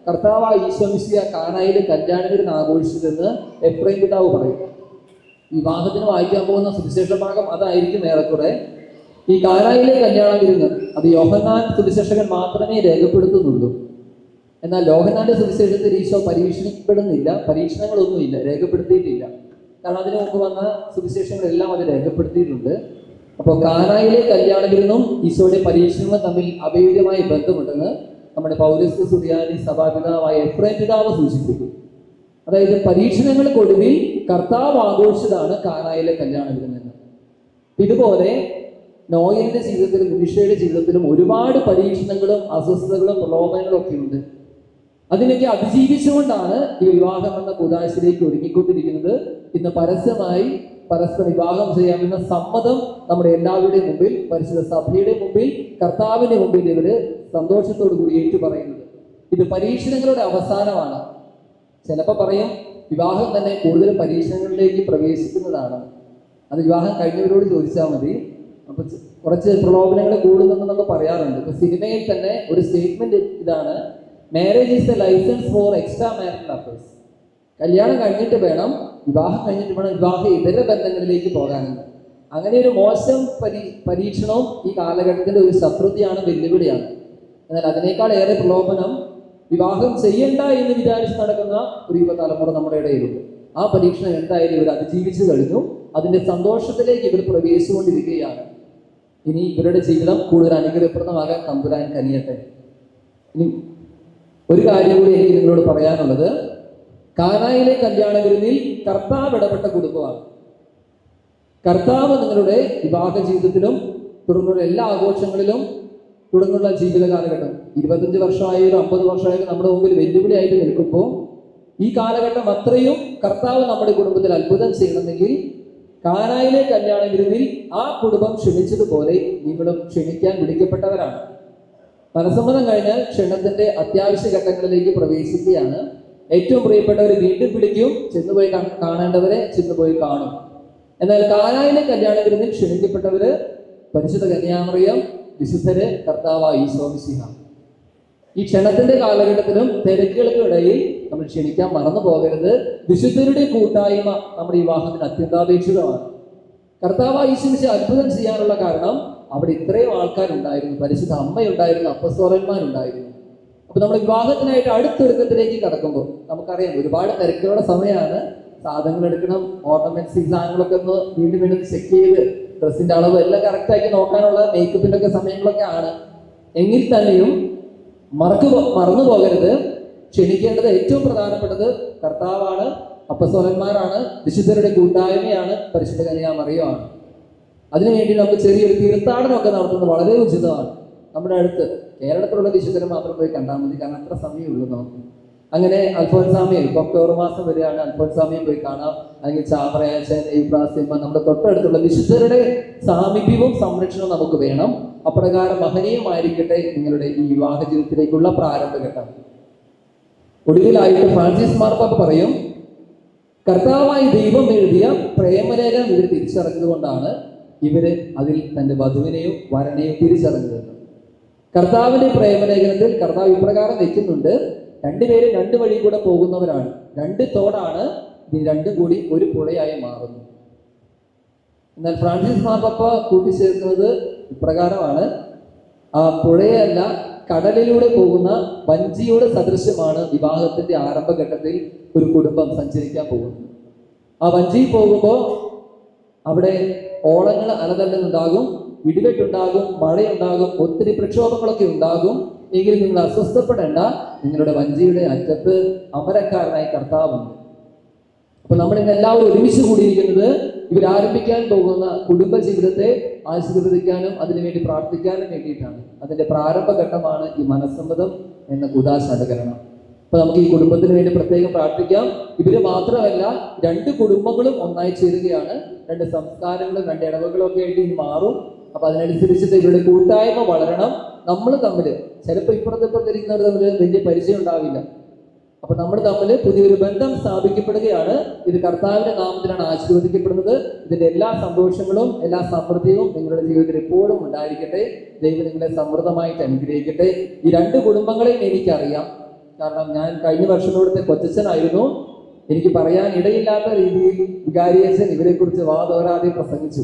കർത്താവായ ഈശോ മിശിഹ കാനായിലെ കല്യാണ വിരുന്ന് ആഘോഷിച്ചതെന്ന് എഫ്രൈം പിതാവ് പറയും. വിവാഹത്തിന് വായിക്കാൻ പോകുന്ന സുവിശേഷ ഭാഗം അതായിരിക്കും ഏറെക്കുറെ. ഈ കാനായിലെ കല്യാണ വിരുന്ന് അത് യോഹന്നാൻ സുവിശേഷകൻ മാത്രമേ രേഖപ്പെടുത്തുന്നുള്ളൂ. എന്നാൽ യോഹന്നാന്റെ സുവിശേഷത്തിൽ ഈശോ പരീക്ഷിക്കപ്പെടുന്നില്ല, പരീക്ഷണങ്ങളൊന്നുമില്ല, രേഖപ്പെടുത്തിയിട്ടില്ല. കാരണം അതിനു മുമ്പ് വന്ന സുവിശേഷങ്ങളെല്ലാം അത് രേഖപ്പെടുത്തിയിട്ടുണ്ട്. അപ്പോൾ കാനായിലെ കല്യാണ വിരുന്നും ഈശോയുടെ പരീക്ഷണങ്ങളും തമ്മിൽ അഭേദ്യമായ ബന്ധമുണ്ടെന്ന് നമ്മുടെ പൗരസ്ത്യ സുറിയാനി സഭാപിതാവായ എഫ്രൈം പിതാവ് സൂചിപ്പിക്കും. അതായത് പരീക്ഷണങ്ങൾക്കൊടുവിൽ കർത്താവ് ആഘോഷിച്ചതാണ് കാനായിലെ കല്യാണ വിരുന്ന്. ഇതുപോലെ നോയലിന്റെ ജീവിതത്തിലും മിശയുടെ ജീവിതത്തിലും ഒരുപാട് പരീക്ഷണങ്ങളും അസ്വസ്ഥതകളും പ്രലോഭനങ്ങളും ഒക്കെ ഉണ്ട്. അതിനൊക്കെ അതിജീവിച്ചുകൊണ്ടാണ് ഈ വിവാഹം എന്ന കൂദാശയിലേക്ക് ഒരുങ്ങിക്കൊണ്ടിരിക്കുന്നത്. ഇന്ന് പരസ്യമായി പരസ്പരം വിവാഹം ചെയ്യാമെന്ന സമ്മതം നമ്മുടെ എല്ലാവരുടെയും മുമ്പിൽ, പരിശുദ്ധ സഭയുടെ മുമ്പിൽ, കർത്താവിന്റെ മുമ്പിൽ ഇവര് സന്തോഷത്തോടു കൂടി ഏറ്റു പറയുന്നത്. ഇത് പരീക്ഷണങ്ങളുടെ അവസാനമാണ്. ചിലപ്പോൾ പറയും വിവാഹം തന്നെ കൂടുതൽ പരീക്ഷണങ്ങളിലേക്ക് പ്രവേശിക്കുന്നതാണ്. അത് വിവാഹം കഴിഞ്ഞവരോട് ചോദിച്ചാൽ മതി. അപ്പൊ കുറച്ച് പ്രലോഭനങ്ങൾ കൂടുന്നെന്നൊക്കെ പറയാറുണ്ട്. ഇപ്പൊ സിനിമയിൽ തന്നെ ഒരു സ്റ്റേറ്റ്മെന്റ് ഇതാണ്, marriage is a licence for extramarital affairs. കല്യാണം കഴിഞ്ഞിട്ട് വേണം, വിവാഹം കഴിഞ്ഞിട്ട് വേണം വിവാഹ ഇതര ബന്ധങ്ങളിലേക്ക് പോകാനെന്ന്. അങ്ങനെ ഒരു മോശം പരീക്ഷണവും ഈ കാലഘട്ടത്തിന്റെ ഒരു ശത്രുതയാണ്, വെല്ലുവിളിയാണ്. എന്നാൽ അതിനേക്കാൾ ഏറെ പ്രലോഭനം വിവാഹം ചെയ്യണ്ട എന്ന് വിചാരിച്ച് നടക്കുന്ന ഒരു യുവതലമുറ നമ്മുടെ ഇടയിലുണ്ട്. ആ പരീക്ഷണം എന്തായാലും ഇവർ അതിജീവിച്ചു കഴിഞ്ഞു. അതിന്റെ സന്തോഷത്തിലേക്ക് ഇവർ പ്രവേശിച്ചുകൊണ്ടിരിക്കുകയാണ്. ഇനി ഇവരുടെ ജീവിതം കൂടുതൽ അനുഗ്രഹപ്രദമാകാൻ തമ്പുരാൻ കനിയട്ടെ. ഇനി ഒരു കാര്യം കൂടി എനിക്ക് നിങ്ങളോട് പറയാനുള്ളത്, കാനായിലെ കല്യാണ വിരുന്നിൽ കർത്താവ് ഇടപെട്ട കുടുംബമാണ്. കർത്താവ് നിങ്ങളുടെ വിവാഹ ജീവിതത്തിലും തുടർന്നുള്ള എല്ലാ ആഘോഷങ്ങളിലും തുടർന്നുള്ള ജീവിത കാലഘട്ടം 25 വർഷമായാലും 50 വർഷമായാലും നമ്മുടെ മുമ്പിൽ വെല്ലുവിളിയായിട്ട് നിൽക്കുമ്പോൾ ഈ കാലഘട്ടം അത്രയും കർത്താവ് നമ്മുടെ കുടുംബത്തിൽ അത്ഭുതം ചെയ്യണമെങ്കിൽ കാനായിലെ കല്യാണ വിരുന്നിൽ ആ കുടുംബം ക്ഷണിച്ചതുപോലെ നിങ്ങളും ക്ഷണിക്കാൻ വിളിക്കപ്പെട്ടവരാണ്. മനസ്സമ്മതം കഴിഞ്ഞാൽ ക്ഷണത്തിന്റെ അത്യാവശ്യ ഘട്ടങ്ങളിലേക്ക് പ്രവേശിക്കുകയാണ്. ഏറ്റവും പ്രിയപ്പെട്ടവർ വീണ്ടും വിളിക്കും, ചെന്നുപോയി കാണേണ്ടവരെ ചെന്നുപോയി കാണും. എന്നാൽ കാനായിലെ കല്യാണ വിരുന്നിൽ ക്ഷണിക്കപ്പെട്ടവര് പരിശുദ്ധ കന്യാമറിയം, വിശുദ്ധര്, കർത്താവായ ഈശോ മിശിഹ. ഈ ക്ഷണത്തിന്റെ കാലഘട്ടത്തിലും തിരക്കുകൾക്കും ഇടയിൽ നമ്മൾ ക്ഷണിക്കാൻ മറന്നു പോകരുത്. വിശുദ്ധരുടെ കൂട്ടായ്മ നമ്മുടെ വിവാഹത്തിന് അത്യന്താപേക്ഷിതമാണ്. കർത്താവായ ഈശോ മിശിഹ അത്ഭുതം ചെയ്യാനുള്ള കാരണം അവിടെ ഇത്രയും ആൾക്കാരുണ്ടായിരുന്നു. പരിശുദ്ധ അമ്മയുണ്ടായിരുന്നു, അപ്പസ്തോലന്മാരുണ്ടായിരുന്നു. അപ്പൊ നമ്മുടെ വിവാഹത്തിനായിട്ട് അടുത്തൊരുക്കത്തിലേക്ക് കടക്കുമ്പോൾ നമുക്കറിയാം ഒരുപാട് തിരക്കുകളുടെ സമയമാണ്. സാധനങ്ങൾ എടുക്കണം, ഓർണമെന്റ്സ്, ഈ സാധനങ്ങളൊക്കെ ഒന്ന് വീണ്ടും വീണ്ടും ചെക്ക് ചെയ്ത് ഡ്രസ്സിന്റെ അളവ് എല്ലാം കറക്റ്റാക്കി നോക്കാനുള്ള മേക്കപ്പിന്റെ ഒക്കെ സമയങ്ങളൊക്കെ ആണ്. എങ്കിൽ തന്നെയും മറന്നു പോകരുത്, ക്ഷണിക്കേണ്ടത് ഏറ്റവും പ്രധാനപ്പെട്ടത് കർത്താവാണ്, അപ്പസ്തോലന്മാരാണ്, വിശുദ്ധരുടെ കൂട്ടായ്മയാണ്, പരിശുദ്ധ കന്യാമറിയമാണ്. അതിനുവേണ്ടി നമുക്ക് ചെറിയൊരു തീർത്ഥാടനമൊക്കെ നടത്തുന്നത് വളരെ ഉചിതമാണ്. നമ്മുടെ അടുത്ത് കേരളത്തിലുള്ള വിശുദ്ധരെ മാത്രം പോയി കണ്ടാൽ മതി, കാരണം അത്ര സമയമുള്ളൂ നമുക്ക്. അങ്ങനെ അൽഫോൻസാമയും ഇപ്പൊ ഒക്ടോബർ മാസം വരെയാണ്, അൽഫോൻസാമയും പോയി കാണാം. അല്ലെങ്കിൽ ചാമറയാച്ചൻ, എബ്രാസിമ്മ, നമ്മുടെ തൊട്ടടുത്തുള്ള വിശുദ്ധരുടെ സാമീപ്യവും സംരക്ഷണവും നമുക്ക് വേണം. അപ്രകാരം മഹനീയമായിരിക്കട്ടെ നിങ്ങളുടെ ഈ വിവാഹ ജീവിതത്തിലേക്കുള്ള പ്രാരംഭഘട്ടം. ഒടുവിലായിട്ട് ഫ്രാൻസിസ് മാർപ്പാപ്പ പറയും, കർത്താവായി ദൈവം എഴുതിയ പ്രേമലേഖനം തിരിച്ചറിഞ്ഞതുകൊണ്ടാണ് ഇവര് അതിൽ തന്റെ വധുവിനെയും വരനെയും തിരിച്ചറിഞ്ഞത്. കർത്താവിന്റെ പ്രേമലേഖനത്തിൽ കർത്താവ് ഇപ്രകാരം വെക്കുന്നുണ്ട്, രണ്ടുപേരും രണ്ട് വഴി കൂടെ പോകുന്നവരാണ്, രണ്ട് തോടാണ്, ഇത് രണ്ടും കൂടി ഒരു പുഴയായി മാറുന്നു. എന്നാൽ ഫ്രാൻസിസ് മാർപ്പാപ്പ കൂട്ടിച്ചേർക്കുന്നത് ഇപ്രകാരമാണ്, ആ പുഴയല്ല കടലിലൂടെ പോകുന്ന വഞ്ചിയുടെ സദൃശ്യമാണ് വിവാഹത്തിന്റെ ആരംഭഘട്ടത്തിൽ ഒരു കുടുംബം സഞ്ചരിക്കാൻ പോകുന്നത്. ആ വഞ്ചിയിൽ പോകുമ്പോൾ അവിടെ ഓളങ്ങൾ അലതല്ലുന്നുണ്ടാകും, ഇടിവെട്ടുണ്ടാകും, മഴയുണ്ടാകും, ഒത്തിരി പ്രക്ഷോഭങ്ങളൊക്കെ ഉണ്ടാകും. എങ്കിലും നിങ്ങൾ അസ്വസ്ഥപ്പെടേണ്ട, നിങ്ങളുടെ വഞ്ചിയുടെ അറ്റത്ത് അമരക്കാരനായി കർത്താവുണ്ട്. അപ്പൊ നമ്മൾ ഇന്ന് എല്ലാവരും ഒരുമിച്ച് കൂടിയിരിക്കുന്നത് ഇവരാരംഭിക്കാൻ പോകുന്ന കുടുംബ ജീവിതത്തെ ആശീർവദിക്കാനും അതിനുവേണ്ടി പ്രാർത്ഥിക്കാനും വേണ്ടിയിട്ടാണ്. അതിന്റെ പ്രാരംഭഘട്ടമാണ് ഈ മനസ്സമ്മതം എന്ന കൂദാശ അനുകരണം. അപ്പൊ നമുക്ക് ഈ കുടുംബത്തിന് വേണ്ടി പ്രത്യേകം പ്രാർത്ഥിക്കാം. ഇവര് മാത്രമല്ല, രണ്ട് കുടുംബങ്ങളും ഒന്നായി ചേരുകയാണ്. രണ്ട് സംസ്കാരങ്ങളും രണ്ട് ഇടവകളും ഒക്കെ ആയിട്ട് ഇനി മാറും. അപ്പൊ അതിനനുസരിച്ചിട്ട് ഇവരുടെ കൂട്ടായ്മ വളരണം. നമ്മൾ തമ്മിൽ ചിലപ്പോൾ ഇപ്പുറത്തിരിക്കുന്നവർ തമ്മിൽ വലിയ പരിചയം ഉണ്ടാവില്ല. അപ്പൊ നമ്മൾ തമ്മിൽ പുതിയൊരു ബന്ധം സ്ഥാപിക്കപ്പെടുകയാണ്. ഇത് കർത്താവിന്റെ നാമത്തിലാണ് ആശീർവദിക്കപ്പെടുന്നത്. ഇതിന്റെ എല്ലാ സന്തോഷങ്ങളും എല്ലാ സമൃദ്ധിയും നിങ്ങളുടെ ജീവിതത്തിൽ എപ്പോഴും ഉണ്ടായിരിക്കട്ടെ. ദൈവം നിങ്ങളെ സമൃദ്ധമായിട്ട് അനുഗ്രഹിക്കട്ടെ. ഈ രണ്ട് കുടുംബങ്ങളെയും എനിക്കറിയാം. കാരണം ഞാൻ കഴിഞ്ഞ വർഷം ഇവിടുത്തെ കൊച്ചച്ഛനായിരുന്നു. എനിക്ക് പറയാൻ ഇടയില്ലാത്ത രീതിയിൽ വികാരിയച്ഛൻ ഇവരെ കുറിച്ച് വാദോരാതെ പ്രസംഗിച്ചു.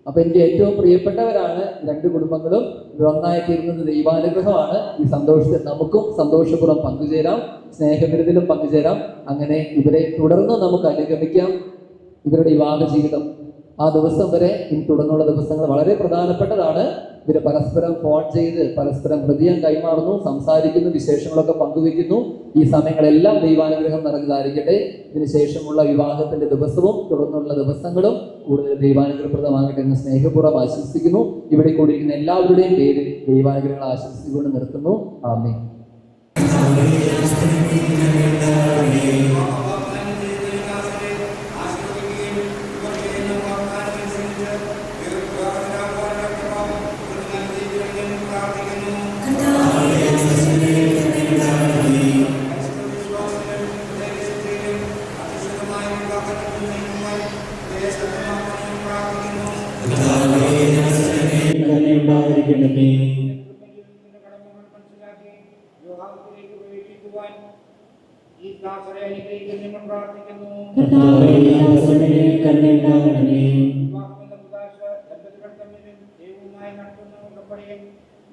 അപ്പൊ എനിക്ക് ഏറ്റവും പ്രിയപ്പെട്ടവരാണ് രണ്ട് കുടുംബങ്ങളും. ഇത് ഒന്നായിത്തീരുന്നത് ദൈവാനുഗ്രഹമാണ്. ഈ സന്തോഷത്തിൽ നമുക്കും സന്തോഷപൂർവ്വം പങ്കുചേരാം, സ്നേഹവിരുതിലും പങ്കുചേരാം. അങ്ങനെ ഇവരെ തുടർന്ന് നമുക്ക് അനുഗമിക്കാം. ഇവരുടെ വിവാഹ ജീവിതം ആ ദിവസം വരെ ഇനി തുടർന്നുള്ള ദിവസങ്ങൾ വളരെ പ്രധാനപ്പെട്ടതാണ്. ഇവര് പരസ്പരം ഫോൺ ചെയ്ത് പരസ്പരം ഹൃദയം കൈമാറുന്നു, സംസാരിക്കുന്നു, വിശേഷങ്ങളൊക്കെ പങ്കുവെക്കുന്നു. ഈ സമയങ്ങളെല്ലാം ദൈവാനുഗ്രഹം നിറഞ്ഞതായിരിക്കട്ടെ. ഇതിനുശേഷമുള്ള വിവാഹത്തിന്റെ ദിവസവും തുടർന്നുള്ള ദിവസങ്ങളും കൂടുതൽ ദൈവാനുഗ്രഹപ്രദമാകട്ടെ എന്ന് സ്നേഹപൂർവ്വം ആശംസിക്കുന്നു. ഇവിടെ കൂടിയിരിക്കുന്ന എല്ലാവരുടെയും പേരിൽ ദൈവാനുഗ്രഹങ്ങൾ ആശംസിച്ചുകൊണ്ട് നിർത്തുന്നു. ആമേൻ.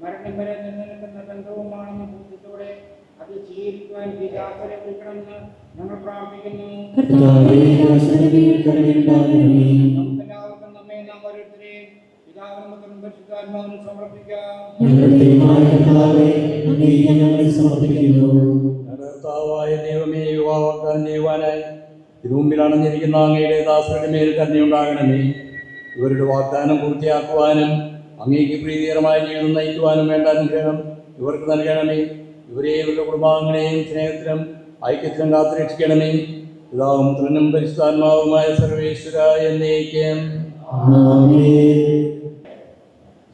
മരണം വരെ നിലനിൽക്കുന്ന ബന്ധവുമാണെന്ന ബോധ്യത്തോടെ അത് സ്വീകരിക്കുവാൻ വിളിക്കണമെന്ന് ഞങ്ങൾ പ്രാർത്ഥിക്കുന്നു. നമുക്കെല്ലാവർക്കും നമ്മെ നാം ഓരോരുത്തരെയും പിതാവിനും പുത്രനും പരിശുദ്ധാത്മാവിനും സമർപ്പിക്കാം. കർത്താവായ ദൈവമേ, യുവാവാഗ്ദാനം ചെയ്യുവാനായി തിരുമുമ്പിൽ അണഞ്ഞിരിക്കുന്ന അങ്ങയുടെ ദാസരുടെ മേൽ കരുണയുണ്ടാകണമേ. ഇവരുടെ വാഗ്ദാനം പൂർത്തിയാക്കുവാനും അങ്ങേക്ക് പ്രീതികരമായ ജീവിതം നയിക്കുവാനും വേണ്ട അനുഗ്രഹം ഇവർക്ക് നൽകണമേ. ഇവരെയും ഇവരുടെ കുടുംബാംഗങ്ങളെയും സ്നേഹത്തിലും ഐക്യത്തിലും കാത്തുരക്ഷിക്കണമേ. പിതാവും പുത്രനും പരിശുദ്ധാത്മാവുമായ സർവേശ്വര എന്നേക്കും.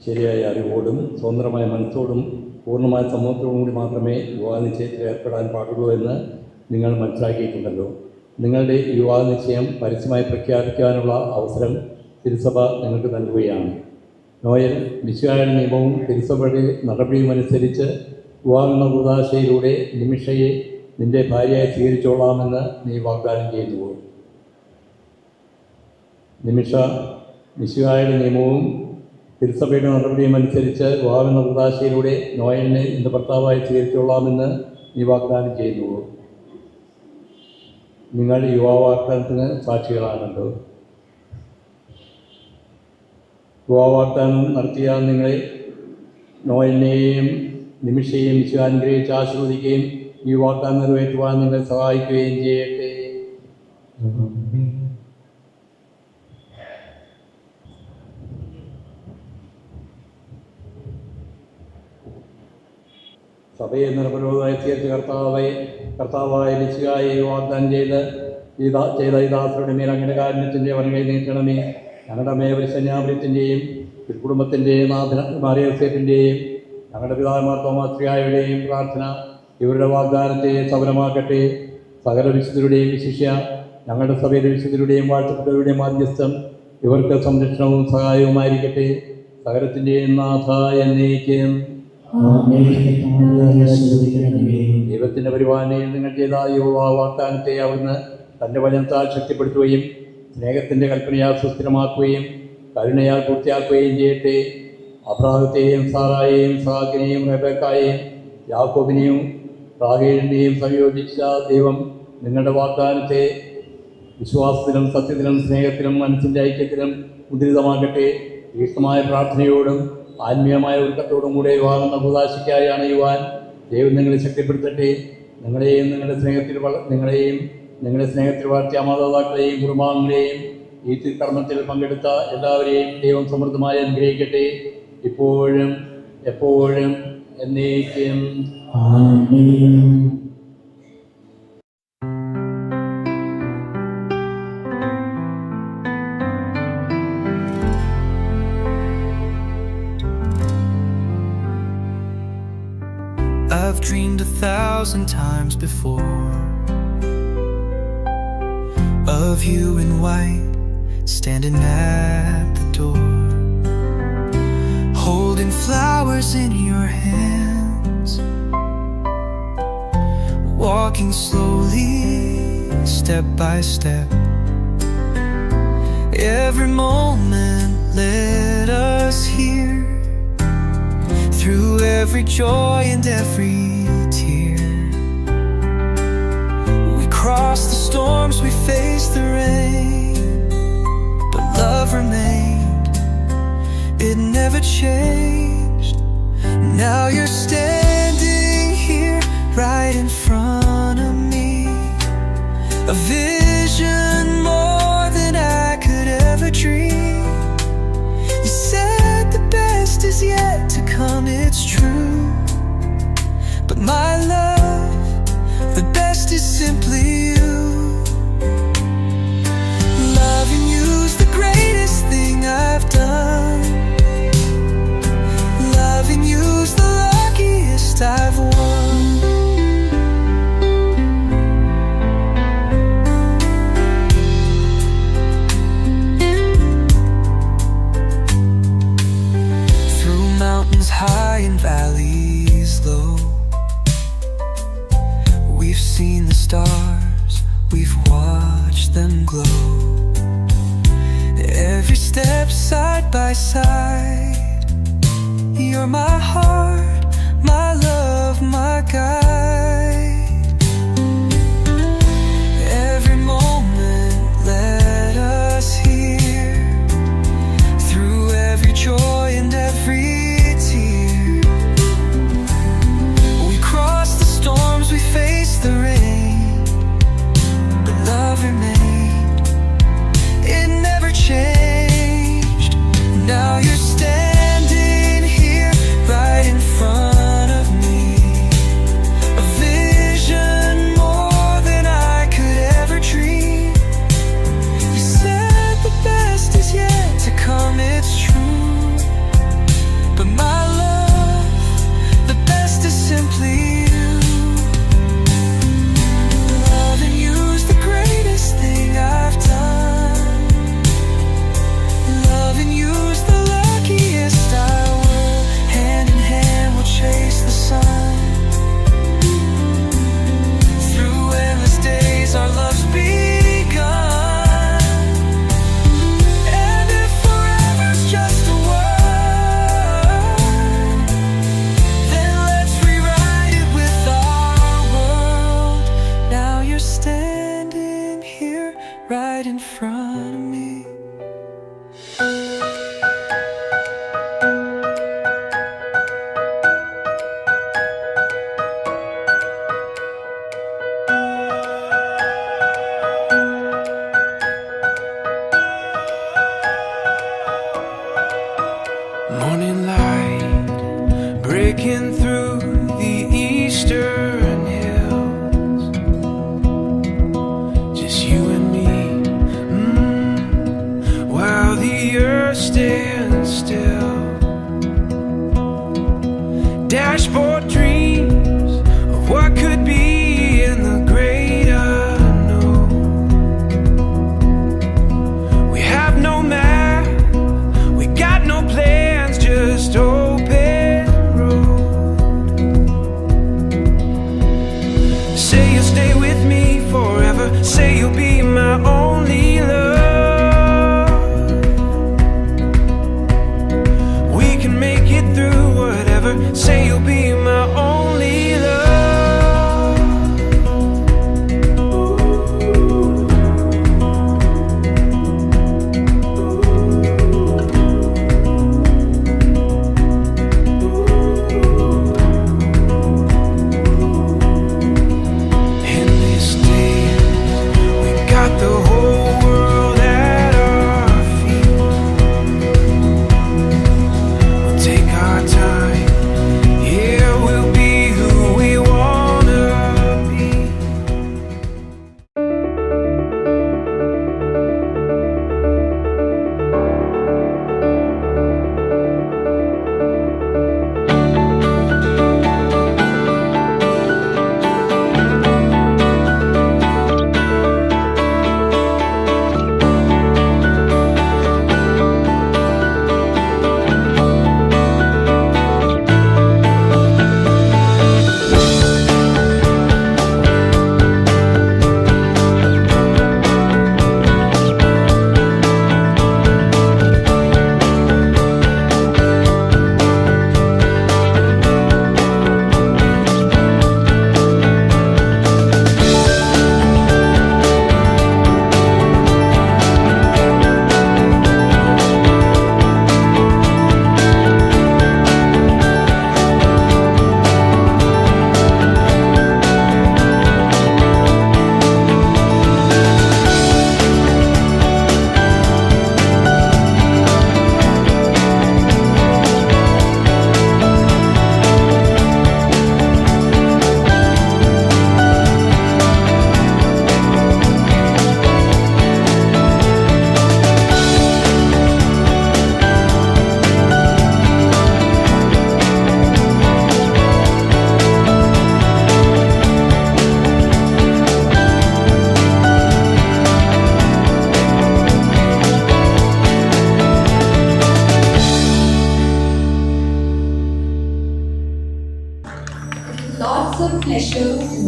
ശരിയായ അറിവോടും സ്വതന്ത്രമായ മനസ്സോടും പൂർണ്ണമായ സമൂഹത്തോടും കൂടി മാത്രമേ വിവാഹ നിശ്ചയത്തിൽ ഏർപ്പെടാൻ പാടുള്ളൂ എന്ന് നിങ്ങൾ മനസ്സിലാക്കിയിട്ടുണ്ടല്ലോ. നിങ്ങളുടെ വിവാഹ നിശ്ചയം പരസ്യമായി പ്രഖ്യാപിക്കാനുള്ള അവസരം തിരുസഭ നിങ്ങൾക്ക് നൽകുകയാണ്. നോയൽ മിശിഹായുടെ നിയമവും തിരുസഭയുടെ നടപടിയും അനുസരിച്ച് വിവാഹ കൂദാശയിലൂടെ നിമിഷയെ നിന്റെ ഭാര്യയായി സ്വീകരിച്ചോളാമെന്ന് നീ വാഗ്ദാനം ചെയ്യുന്നു. നിമിഷ മിശിഹായുടെ നിയമവും തിരുസഭയുടെ നടപടിയും അനുസരിച്ച് വിവാഹ കൂദാശയിലൂടെ നോയലിനെ നിന്റെ ഭർത്താവായി സ്വീകരിച്ചോളാമെന്ന് നീ വാഗ്ദാനം ചെയ്യുന്നു. നിങ്ങൾ യുവാവാഗ്ദാനത്തിന് സാക്ഷികളാണല്ലോ. യുവാവാഗ്ദാനം നടത്തിയ നിങ്ങളെ നോയലിനെയും നിമിഷയെയും അനുഗ്രഹിച്ച് ആശീർവദിക്കുകയും ഈ വാഗ്ദാനം നിറവേറ്റുവാൻ നിങ്ങളെ സഹായിക്കുകയും ചെയ്യട്ടെ. സഭയെ നിരപരോധമായി തീർച്ച കർത്താവായ മിശിഹായെ വാഗ്ദാനം ചെയ്ത ഈ ദാസരുടെ മേൽ അങ്ങയുടെ കാരുണ്യത്തിൻ്റെ വനകൈ നീട്ടണമേ. ഞങ്ങളുടെ മേവരിസന്യാപുരത്തിൻ്റെയും കുടുംബത്തിൻ്റെയും മാറിയസേറ്റിൻ്റെയും ഞങ്ങളുടെ പിതാമാർ തോമാശ്രീയായുടെയും പ്രാർത്ഥന ഇവരുടെ വാഗ്ദാനത്തെ സഫലമാക്കട്ടെ. സകല വിശുദ്ധരുടെയും വിശിഷ്യ ഞങ്ങളുടെ സഭയിലെ വിശുദ്ധരുടെയും വാഴ്ത്തപ്പെട്ടവരുടെയും മാധ്യസ്ഥം ഇവർക്ക് സംരക്ഷണവും സഹായവുമായിരിക്കട്ടെ. സകലത്തിൻ്റെയും നാഥ എന്നേക്കും. ദൈവത്തിൻ്റെ പരിപാലനയിൽ നിങ്ങൾ ചെയ്ത വാഗ്ദാനത്തെ അവിടുന്ന് തൻ്റെ വചനത്താൽ ശക്തിപ്പെടുത്തുകയും സ്നേഹത്തിൻ്റെ കൽപ്പനയാൽ സുസ്ഥിരമാക്കുകയും കരുണയാൽ പൂർത്തിയാക്കുകയും ചെയ്യട്ടെ. അബ്രാഹത്തെയും സാറായെയും സഹാക്കിനെയും റെബേക്കായെയും യാക്കോബിനെയും റാഹേലിനെയും സംയോജിച്ച ദൈവം നിങ്ങളുടെ വാഗ്ദാനത്തെ വിശ്വാസത്തിലും സത്യത്തിലും സ്നേഹത്തിലും മനസ്സിൻ്റെ ഐക്യത്തിലും മുദ്രിതമാക്കട്ടെ. തീക്ഷ്ണമായ പ്രാർത്ഥനയോടും ആത്മീയമായ ഒരുക്കത്തോടും കൂടെ വിവാഹം കൂദാശയ്ക്കായി അണയുവാൻ ദൈവം നിങ്ങളെ ശക്തിപ്പെടുത്തട്ടെ. നിങ്ങളെയും നിങ്ങളുടെ സ്നേഹത്തിൽ വളർത്തിയ മാതാപിതാക്കളെയും കുടുംബാംഗങ്ങളെയും ഈ തിരുക്കർമ്മത്തിൽ പങ്കെടുത്ത എല്ലാവരെയും ദൈവം സമൃദ്ധമായി അനുഗ്രഹിക്കട്ടെ, ഇപ്പോഴും എപ്പോഴും എന്നേക്കും. I've dreamed 1,000 times before of you in white, standing at the door, holding flowers in your hands, walking slowly, step by step. Every moment led us here, through every joy and every tear. We crossed the storms, we faced the rain, but love remained, it never changed. Now you're standing here right in front of me, a vision more than I could ever dream. You said the best is yet to come, it's true, but my love, the best is simply you. Loving you's the greatest thing I've done. Loving you's the luckiest I've won. Through mountains high and valleys low, we've seen the stars, we've watched them glow. Every step side by side, you're my heart, my love, my guide. Every moment led us here, through every joy and every tear. We crossed the storms, we faced the rain, but love remained, it never changed. Now you're standing here right in front of me, a vision more than I could ever dream. You said the best is yet to come, it's true, but my love, the best is simply you. Loving you's the greatest thing I've done. Loving you's the luckiest I will. Hand in hand we'll chase the sun. Through endless days our love's begun. And if forever's just a word, then let's rewrite it with our world. Now you're standing here right in front of me. Morning light breaking through the eastern hills, just you and me, while the earth stands still. Dashboard dreams of what could be in the great unknown. We have no map,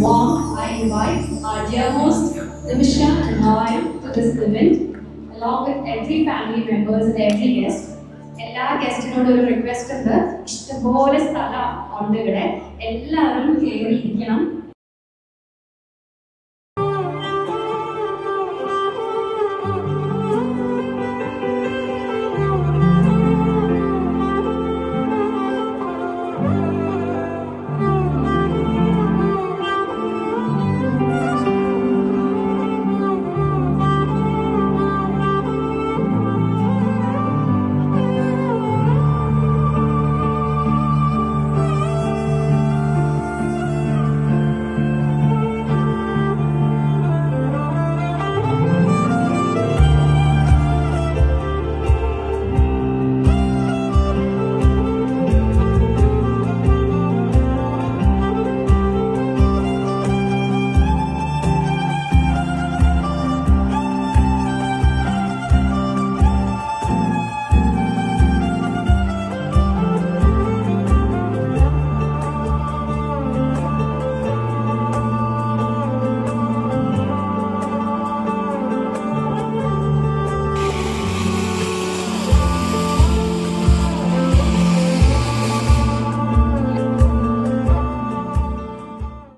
warm, I invite our dear host, Nimisha and Noel, to this event, along with every family members and every guest. എല്ലാ ഗസ്റ്റിനോടും ഒരു റിക്വസ്റ്റ് ഉണ്ട്, ഇഷ്ടംപോലെ സ്ഥലം ഉണ്ട് ഇവിടെ, എല്ലാവരും കയറിയിരിക്കണം.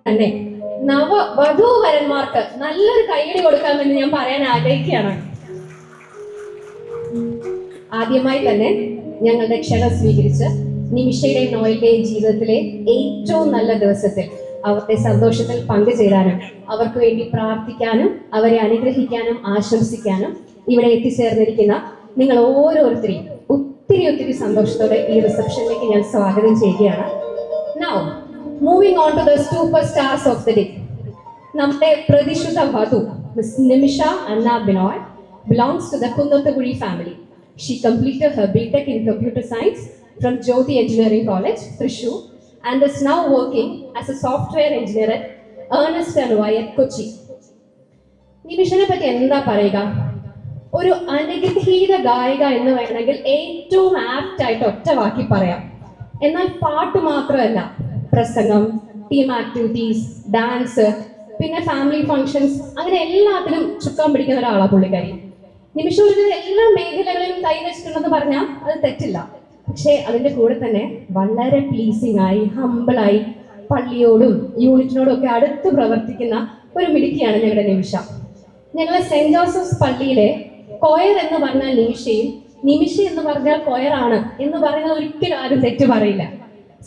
തന്നെ വധൂവരന്മാർക്ക് നല്ലൊരു കൈയടി കൊടുക്കാമെന്ന് ഞാൻ പറയാൻ ആഗ്രഹിക്കുകയാണ്. ആദ്യമായി തന്നെ ഞങ്ങളുടെ ക്ഷണം സ്വീകരിച്ച് നിമിഷയുടെയും നോയലിന്റെയും ജീവിതത്തിലെ ഏറ്റവും നല്ല ദിവസത്തിൽ അവരുടെ സന്തോഷത്തിൽ പങ്കുചേരാനും അവർക്ക് വേണ്ടി പ്രാർത്ഥിക്കാനും അവരെ അനുഗ്രഹിക്കാനും ആശംസിക്കാനും ഇവിടെ എത്തിച്ചേർന്നിരിക്കുന്ന നിങ്ങൾ ഓരോരുത്തരെയും ഒത്തിരി സന്തോഷത്തോടെ ഈ റിസപ്ഷനിലേക്ക് ഞാൻ സ്വാഗതം ചെയ്യുകയാണ്. Now, moving on to the superstars of the day. നമ്മുടെ പ്രതിഷ്ഠിത വധു Miss Nimisha Anna Binoy belongs to the Kundathaguri family. She completed her BTech in Computer Science from Jyoti Engineering College, Thrissur, and is now working as a software engineer at Ernst & Young, Kochi. നിമിഷനെ പറ്റി എന്താ പറയുക? ഒരു അനുഗ്രഹീത ഗായിക എന്ന് വേണമെങ്കിൽ ഏറ്റവും ആപ്റ്റ് ആയിട്ട് ഒറ്റ വാക്കി പറയാം. എന്നാൽ പാട്ട് മാത്രമല്ല, പ്രസംഗം, ടീം ആക്ടിവിറ്റീസ്, ഡാൻസ്, പിന്നെ ഫാമിലി ഫങ്ഷൻസ്, അങ്ങനെ എല്ലാത്തിനും ചുക്കാൻ പിടിക്കുന്ന ഒരാളാണ് പുള്ളിക്കാരി. നിമിഷ ഒരു എല്ലാ മേഖലകളിലും കൈവച്ചിട്ടുണ്ടെന്ന് പറഞ്ഞാൽ അത് തെറ്റില്ല. പക്ഷേ അതിൻ്റെ കൂടെ തന്നെ വളരെ പ്ലീസിങ് ആയി, ഹമ്പിളായി, പള്ളിയോടും യൂണിറ്റിനോടും ഒക്കെ അടുത്ത് പ്രവർത്തിക്കുന്ന ഒരു മിടുക്കിയാണ് ഞങ്ങളുടെ നിമിഷ. ഞങ്ങളെ സെന്റ് ജോസഫ്സ് പള്ളിയിലെ കൊയർ എന്ന് പറഞ്ഞാൽ നിമിഷയും, നിമിഷ എന്ന് പറഞ്ഞാൽ കൊയറാണ് എന്ന് പറയുന്നത് ഒരിക്കലും ആരും തെറ്റ് പറയില്ല.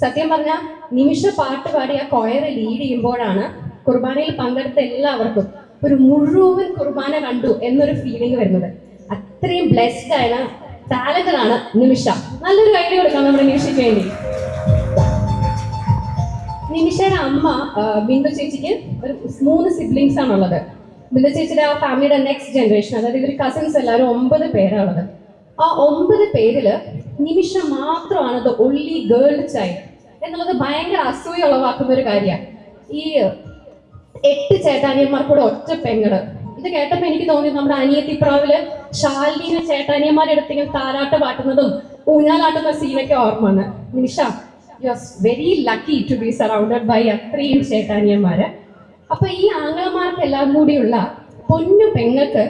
സത്യം പറഞ്ഞാൽ നിമിഷ പാട്ട് പാടി ആ കൊയറെ ലീഡ് ചെയ്യുമ്പോഴാണ് കുർബാനയിൽ പങ്കെടുത്ത എല്ലാവർക്കും ഒരു മുഴുവൻ കുർബാന കണ്ടു എന്നൊരു ഫീലിംഗ് വരുന്നത്. അത്രയും ബ്ലെസ്ഡ് ആണ്, ടാലന്റഡ് ആണ് നിമിഷ. നല്ലൊരു കൈഡി കൊടുക്കാം നമ്മുടെ നിമിഷയ്ക്ക് വേണ്ടി. നിമിഷയുടെ അമ്മ ബിന്ദു ചേച്ചിക്ക് ഒരു 3 സിബ്ലിങ്സ് ആണുള്ളത്. ബിന്ദു ചേച്ചിയുടെ ആ ഫാമിലിയുടെ നെക്സ്റ്റ് ജനറേഷൻ, അതായത് ഇവർ കസിൻസ് എല്ലാവരും 9 പേരാണുള്ളത്. ആ 9 പേരില് നിമിഷ മാത്രമാണ് ദ ഒൺലി ഗേൾ ചൈൽഡ് എന്നുള്ളത് ഭയങ്കര അസൂയ ഉളവാക്കുന്ന ഒരു കാര്യമാണ്. ഈ 8 ചേട്ടാനിയന്മാർക്കൂടെ ഒറ്റ പെങ്ങള്. ഇത് കേട്ടപ്പോ എനിക്ക് തോന്നി നമ്മുടെ അനിയത്തിപ്രാവില് ശാലിനിയെ ചേട്ടാനിയന്മാരെടുത്തിങ്ങനെ താരാട്ട് പാട്ടുന്നതും ഊഞ്ഞാലാട്ടുന്ന സീനൊക്കെ ഓർമ്മ വന്ന്. Nimisha, you are very lucky to be surrounded by അത്രയും ചേട്ടാനിയന്മാര്. അപ്പൊ ഈ ആംഗ്ലമാർക്കെല്ലാം കൂടിയുള്ള പൊന്നു പെങ്ങൾക്ക്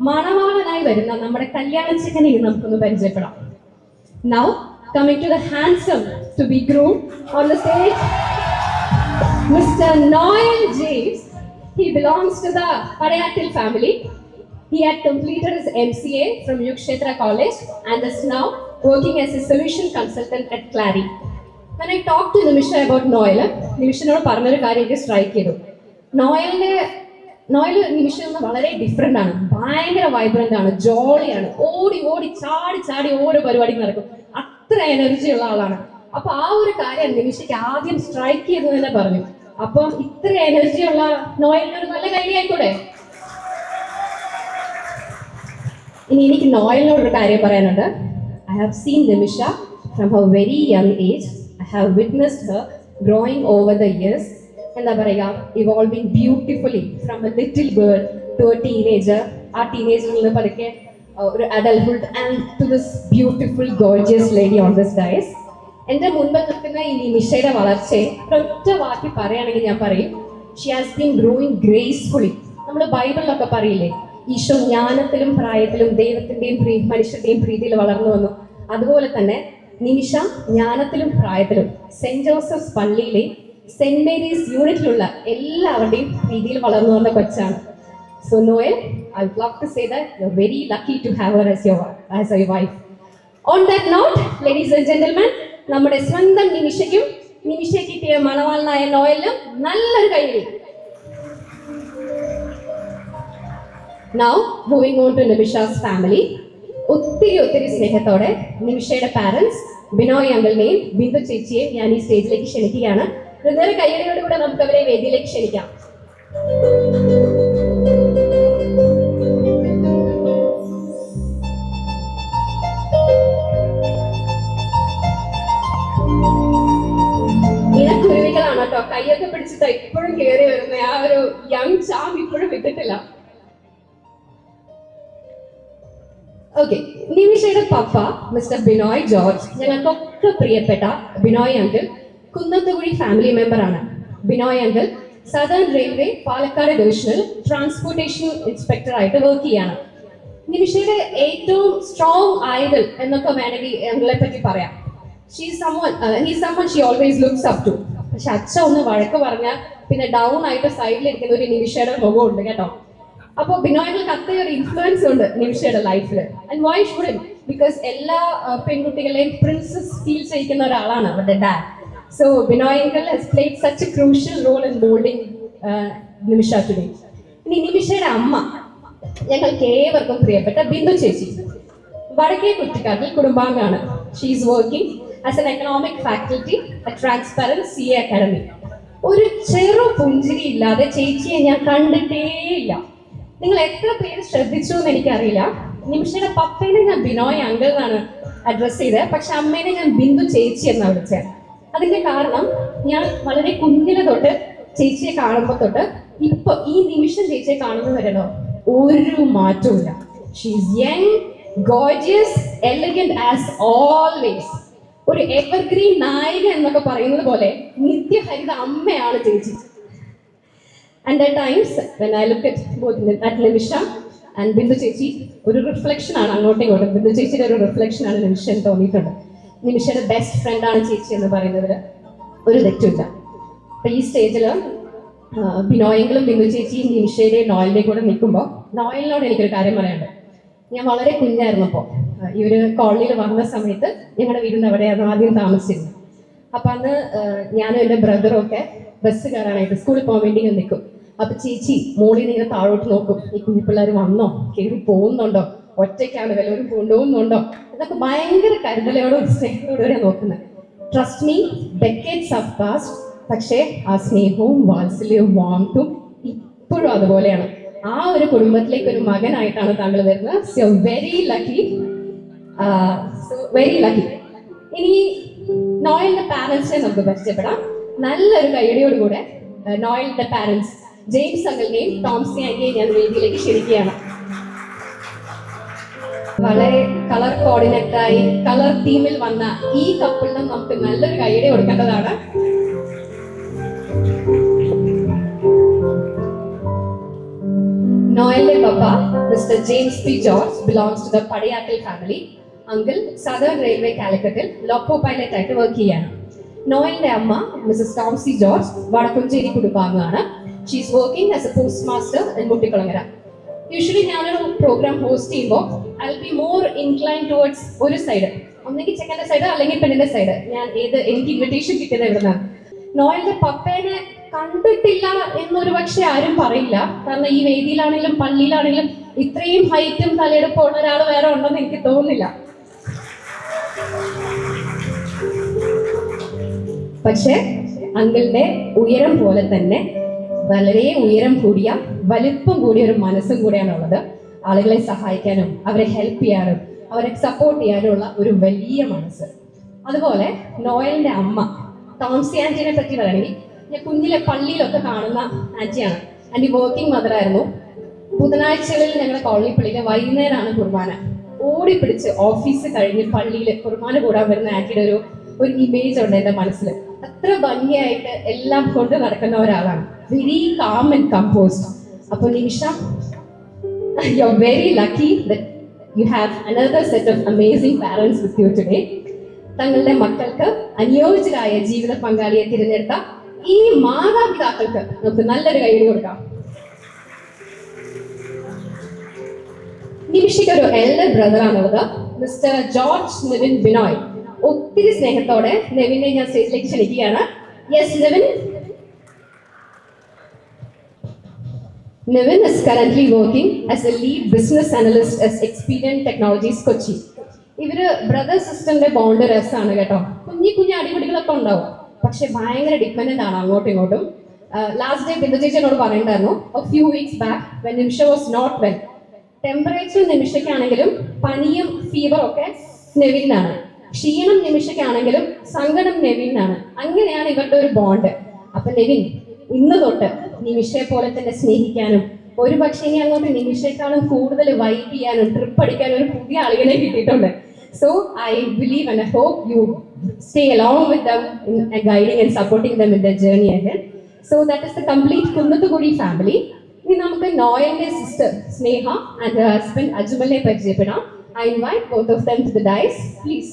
മണവാളനായി വരുന്ന നമ്മുടെ കല്യാണച്ചിക്കനെ നമുക്കൊന്ന് പരിചയപ്പെടാം. Now, coming to the handsome to be groomed on the stage, Mr. Noel James. He belongs to the Padayatil family. He had completed his MCA from Yukshetra College and is now working as a solution consultant at Clary. When I talked to Nimisha about Noel, നിമിഷനോട് പറഞ്ഞൊരു കാര്യം എനിക്ക് സ്ട്രൈക്ക് ചെയ്തു. നോയൽ നിമിഷം വളരെ ഡിഫറെൻ്റ് ആണ്, ഭയങ്കര വൈബ്രൻ്റ് ആണ്, ജോളിയാണ്, ഓടി ഓടി ചാടി ചാടി ഓരോ പരിപാടിക്ക് നടക്കും, അത്ര എനർജി ഉള്ള ആളാണ്. അപ്പൊ ആ ഒരു കാര്യം നിമിഷയ്ക്ക് ആദ്യം സ്ട്രൈക്ക് ചെയ്തു തന്നെ പറഞ്ഞു. അപ്പം ഇത്ര എനർജി ഉള്ള നോയലിന് ഒരു നല്ല കാര്യം ആയിക്കൂടെ? ഇനി എനിക്ക് നോയലിനോടൊരു കാര്യം പറയാനുണ്ട്. I have seen Nimisha from her very young age. I have witnessed her growing over the years. എന്താ പറയുക, evolving beautifully from a little girl to a teenager. ആ ടീനേജറിൽ നിന്ന് പതുക്കെ ഒരു adulthood and to this beautiful gorgeous lady on this dais. എൻ്റെ മുൻപ് നിൽക്കുന്ന ഈ നിമിഷയുടെ വളർച്ചയെ ഒറ്റ വാക്കി പറയുകയാണെങ്കിൽ ഞാൻ പറയും, she has been growing gracefully. നമ്മൾ ബൈബിളിലൊക്കെ പറയില്ലേ, ഈശോ ജ്ഞാനത്തിലും പ്രായത്തിലും ദൈവത്തിൻ്റെയും മനുഷ്യരുടെയും പ്രീതിയിൽ വളർന്നു വന്നു. അതുപോലെ തന്നെ നിമിഷ ജ്ഞാനത്തിലും പ്രായത്തിലും സെൻറ് ജോസഫ്സ് പള്ളിയിലെ സെൻറ് മേരീസ് യൂണിറ്റിലുള്ള എല്ലാവരുടെയും പ്രീതിയിൽ വളർന്നു വന്ന കൊച്ചാണ്. So Noel, I would love to say that you're very lucky to have her as your wife. On that note, ladies and gentlemen, നമ്മുടെ സ്വന്തം നിമിഷയ്ക്കും നിമിഷയ്ക്ക് കിട്ടിയ മണവാളനായ നോയലിനും നല്ലൊരു കൈയ്യടി. Now moving on to Nimisha's family. ഒത്തിരി സ്നേഹത്തോടെ നിമിഷയുടെ പാരന്റ്സ് ബിനോയ് അങ്കിളിനെയും ബിന്ദു ചേച്ചിയെയും ഞാൻ ഈ സ്റ്റേജിലേക്ക് ക്ഷണിക്കുകയാണ്. ഹൃദയ കൈയ്യടിയോടുകൂടെ നമുക്ക് അവരെ വേദിയിലേക്ക് ക്ഷണിക്കാം. ഇണക്കുരുവികളാണ് കേട്ടോ, കൈയൊക്കെ പിടിച്ചിട്ട് ഇപ്പോഴും കയറി വരുന്ന ആ ഒരു യങ് ചാം ഇപ്പോഴും വിട്ടിട്ടില്ല. ഓക്കെ, നിമിഷയുടെ പപ്പ മിസ്റ്റർ ബിനോയ് ജോർജ്, ഞങ്ങൾക്കൊക്കെ പ്രിയപ്പെട്ട ബിനോയ് അങ്കിൾ കുന്നത്തുകുഴി ഫാമിലി മെമ്പർ ആണ്. Binoy uncle southern railway Palakkad divisional transportation inspector ആയിട്ട് വർക്ക് ചെയ്യാണ്. നിമിഷയുടെ ഏറ്റവും സ്ട്രോങ് ഐഡൽ എന്നൊക്കെ വേണമെങ്കിൽ അങ്കിളെ പറ്റി പറയാം. he's someone she always looks up to. പക്ഷെ അച്ഛ ഒന്ന് വഴക്ക് പറഞ്ഞാൽ പിന്നെ ഡൗൺ ആയിട്ട് സൈഡിലിരിക്കുന്ന ഒരു നിമിഷയുടെ മുഖമുണ്ട് കേട്ടോ. അപ്പോൾ ബിനോയ്ക്ക് അത്രയും ഒരു ഇൻഫ്ലുവൻസ് ഉണ്ട് നിമിഷയുടെ ലൈഫിൽ. And why should? ബിക്കോസ് എല്ലാ പെൺകുട്ടികളെയും പ്രിൻസസ് ഫീൽ ചെയ്യിക്കുന്ന ഒരാളാണ് അവരുടെ dad. So Binoy uncle has played such a crucial role in molding Nimisha today. ഇനി നിമിഷയുടെ അമ്മ ഞങ്ങൾക്ക് ഏവർക്കും പ്രിയപ്പെട്ട ബിന്ദു ചേച്ചി, വടക്കേ കുറ്റിക്കാട്ടിൽ കുടുംബാംഗമാണ്. She is working as an economic faculty at transparent CA academy. ഒരു ചെറു പുഞ്ചിരി ഇല്ലാതെ ചേച്ചിയെ ഞാൻ കണ്ടിട്ടേയില്ല. നിങ്ങൾ എത്ര പേര് ശ്രദ്ധിച്ചു എന്ന് എനിക്കറിയില്ല. നിമിഷയുടെ പപ്പേനെ ഞാൻ ബിനോയ് അങ്കിൾ എന്നാണ് അഡ്രസ് ചെയ്തത്, പക്ഷെ അമ്മേനെ ഞാൻ ബിന്ദു ചേച്ചി എന്നാണ് വിളിച്ചത്. അതിന്റെ കാരണം ഞാൻ വളരെ കുഞ്ഞിലെ തൊട്ട് ചേച്ചിയെ കാണുമ്പോൾ തൊട്ട് ഇപ്പൊ ഈ നിമിഷം ചേച്ചിയെ കാണുന്നത് വരണോ ഒരു മാറ്റവും. She is young, gorgeous, elegant as always. ഒരു എവർഗ്രീൻ നായിക എന്നൊക്കെ പറയുന്നത് പോലെ നിത്യഹരിത അമ്മയാണ് ചേച്ചി. And at times when I look at both Nimisha and Bindu ചേച്ചി, ഒരു റിഫ്ലക്ഷൻ ആണ് അങ്ങോട്ടും ഇങ്ങോട്ടും. ബിന്ദു ചേച്ചിയുടെ ഒരു റിഫ്ലക്ഷൻ ആണ് നിമിഷ എന്ന് തോന്നിയിട്ടുണ്ട്. നിമിഷയുടെ ബെസ്റ്റ് ഫ്രണ്ട് ആണ് ചേച്ചി എന്ന് പറയുന്നതിൽ ഒരു തെറ്റില്ല. അപ്പൊ ഈ സ്റ്റേജിൽ ബിനോയെങ്കിലും ബിന്ദു ചേച്ചിയും നിമിഷയുടെയും നോയലിൻ്റെയും കൂടെ നിൽക്കുമ്പോൾ നോയലിനോട് എനിക്കൊരു കാര്യം പറയാനുണ്ട്. ഞാൻ വളരെ കുഞ്ഞായിരുന്നപ്പോൾ ഈ ഒരു കോളനിയിൽ വന്ന സമയത്ത് ഞങ്ങളുടെ വീടിൻ്റെ അവിടെയാണ് ആദ്യം താമസിച്ചിരുന്നത്. അപ്പം അന്ന് ഞാനും എൻ്റെ ബ്രദറും ഒക്കെ ബസ് കയറാനായിട്ട് സ്കൂളിൽ പോകാൻ വേണ്ടി നിൽക്കും. അപ്പം ചേച്ചി മോളിൽ നിന്ന് താഴോട്ട് നോക്കും, ഈ കുഞ്ഞിപ്പിള്ളേർ വന്നോ, കയറി പോകുന്നുണ്ടോ, ഒറ്റയ്ക്കാണ് വല്ലവരും കൊണ്ടുപോകുന്നുണ്ടോ, ഇതൊക്കെ ഭയങ്കര കരുതലോടും സ്നേഹത്തോടുകൂടെ നോക്കുന്നത്. Trust me, decades have passed, പക്ഷേ ആ സ്നേഹവും വാത്സല്യവും വാംത്തും ഇപ്പോഴും അതുപോലെയാണ്. ആ ഒരു കുടുംബത്തിലേക്ക് ഒരു മകനായിട്ടാണ് താങ്കൾ വരുന്നത്. So very lucky, very lucky. ഇനി നോയലിന്റെ പാരന്റ്സിനെ നമുക്ക് പരിചയപ്പെടാം. നല്ലൊരു കൈയടിയോടുകൂടെ നോയലിന്റെ പാരന്റ്സ് ജെയിംസ് അങ്കിളിനെയും ടോംസി ആന്റിയെയും ഞാൻ വേദിയിലേക്ക് ക്ഷണിക്കുകയാണ്. വളരെ കളർ കോർഡിനേറ്ററായി കളർ തീമിൽ വന്ന ഈ കപ്പിളിനും നമുക്ക് നല്ലൊരു കൈയടി കൊടുക്കേണ്ടതാണ്. നോയലിന്റെ പപ്പ Mr James P George belongs to the Padayakkal family. Uncle southern railway കാലിക്കറ്റിൽ ലോക്കോ പൈലറ്റ് ആയിട്ട് വർക്ക് ചെയ്യാണ്. നോയലിന്റെ അമ്മ മിസസ് ടോംസി ജോർജ് വടക്കുംചേരി കുടുംബാംഗമാണ്. She is working as a postmaster in Muttikulangara. Usually ഞാനൊരു പ്രോഗ്രാം ഹോസ്റ്റ് ചെയ്യുമ്പോൾ I will be more inclined towards ഒരു സൈഡ്, ഒന്നെങ്കിൽ ചെക്കൻ്റെ സൈഡ് അല്ലെങ്കിൽ പെണ്ണിന്റെ സൈഡ്. ഞാൻ എനിക്ക് ഇൻവിറ്റേഷൻ കിട്ടിയത് എവിടുന്നാണ്. നോയലിന്റെ പപ്പേനെ കണ്ടിട്ടില്ല എന്നൊരു പക്ഷെ ആരും പറയില്ല. കാരണം ഈ വേദിയിലാണെങ്കിലും പള്ളിയിലാണെങ്കിലും ഇത്രയും ഹൈറ്റും തലയെടുപ്പും ഉള്ള ഒരാൾ വേറെ ഉണ്ടെന്ന് എനിക്ക് തോന്നുന്നില്ല. പക്ഷെ അങ്കിളിന്റെ ഉയരം പോലെ തന്നെ വളരെ ഉയരം കൂടിയ വലിപ്പം കൂടിയ ഒരു മനസ്സും കൂടിയാണ് ഉള്ളത്. ആളുകളെ സഹായിക്കാനും അവരെ ഹെൽപ്പ് ചെയ്യാനും അവരെ സപ്പോർട്ട് ചെയ്യാനുള്ള ഒരു വലിയ മനസ്സ്. അതുപോലെ നോയലിന്റെ അമ്മ ടോംസി ആന്റിനെ പറ്റി പറയണമെങ്കിൽ ഞാൻ കുഞ്ഞിലെ പള്ളിയിലൊക്കെ കാണുന്ന ആന്റിയാണ്. ആന്റി വർക്കിംഗ് മദർ ആയിരുന്നു. ബുധനാഴ്ചകളിൽ ഞങ്ങളുടെ കോളനി പള്ളിയിലെ വൈകുന്നേരമാണ് കുർബാന. ഓടിപ്പിടിച്ച് ഓഫീസ് കഴിഞ്ഞ് പള്ളിയിൽ കുർബാന കൂടാൻ വരുന്ന ആന്റിയുടെ ഒരു ഇമേജ് ഉണ്ട് എൻ്റെ മനസ്സിൽ. അത്ര ഭംഗിയായിട്ട് എല്ലാം കൊണ്ട് നടക്കുന്ന ഒരാളാണ്. very calm and composed. അപ്പോൾ നിമിഷ, you're very lucky that you have another set of amazing parents with you today. തങ്ങളുടെ മക്കൾക്ക് അനുയോജ്യരായ ജീവിത പങ്കാളിയെ തിരഞ്ഞെടുത്ത ഈ മാതാപിതാക്കൾക്ക് നമുക്ക് നല്ലൊരു കൈയ്യടി കൊടുക്കാം. നിമിഷയ്ക്ക് ഒരു എൽഡർ ബ്രദറാണുള്ളത്, മിസ്റ്റർ ജോർജ് നിവിൻ ബിനോയ്. ഒത്തിരി സ്നേഹത്തോടെ നെവിനെ ഞാൻ സ്റ്റേജിലേക്ക് ക്ഷണിക്കുകയാണ്. Yes Nevin. Nevin is currently working as a lead business analyst at Experian Technologies, Kochi. ഇവര് ബ്രദർ സിസ്റ്ററിന്റെ ബോണ്ട് രസമാണ് കേട്ടോ. കുഞ്ഞു അടിപിടികളൊക്കെ ഉണ്ടാവും, പക്ഷെ ഭയങ്കര ഡിപ്പെൻഡന്റ് ആണ് അങ്ങോട്ടും ഇങ്ങോട്ടും. ലാസ്റ്റ് ഡേ ബിന്ദു ചേച്ചിയോട് പറയണ്ടായിരുന്നു, a few weeks back when Nimisha was not well. Temperature നിമിഷയ്ക്കാണെങ്കിലും പനിയും ഫീവറും ഒക്കെ നെവിനാണ്, ക്ഷീണം നിമിഷയ്ക്കാണെങ്കിലും സങ്കടം നെവിനാണ്. അങ്ങനെയാണ് ഇവരുടെ ഒരു ബോണ്ട്. അപ്പൊ നെവിൻ, ഇന്ന് തൊട്ട് നിമിഷയെ പോലെ തന്നെ സ്നേഹിക്കാനും ഒരു പക്ഷേ ഇനി അങ്ങോട്ട് നിമിഷയെക്കാളും കൂടുതൽ വൈബ് ചെയ്യാനും ട്രിപ്പ് അടിക്കാനും ഒരു പുതിയ ആളുകളെ കിട്ടിയിട്ടുണ്ട്. So I believe and I hope you stay along with them in guiding and supporting them in the journey ahead. So that is the complete Kunnathukudy family. ഇനി നമുക്ക് നോയലിന്റെ sister Sneha and her husband അജ്മലിനെ പരിചയപ്പെടാം. I invite both of them to the dais please.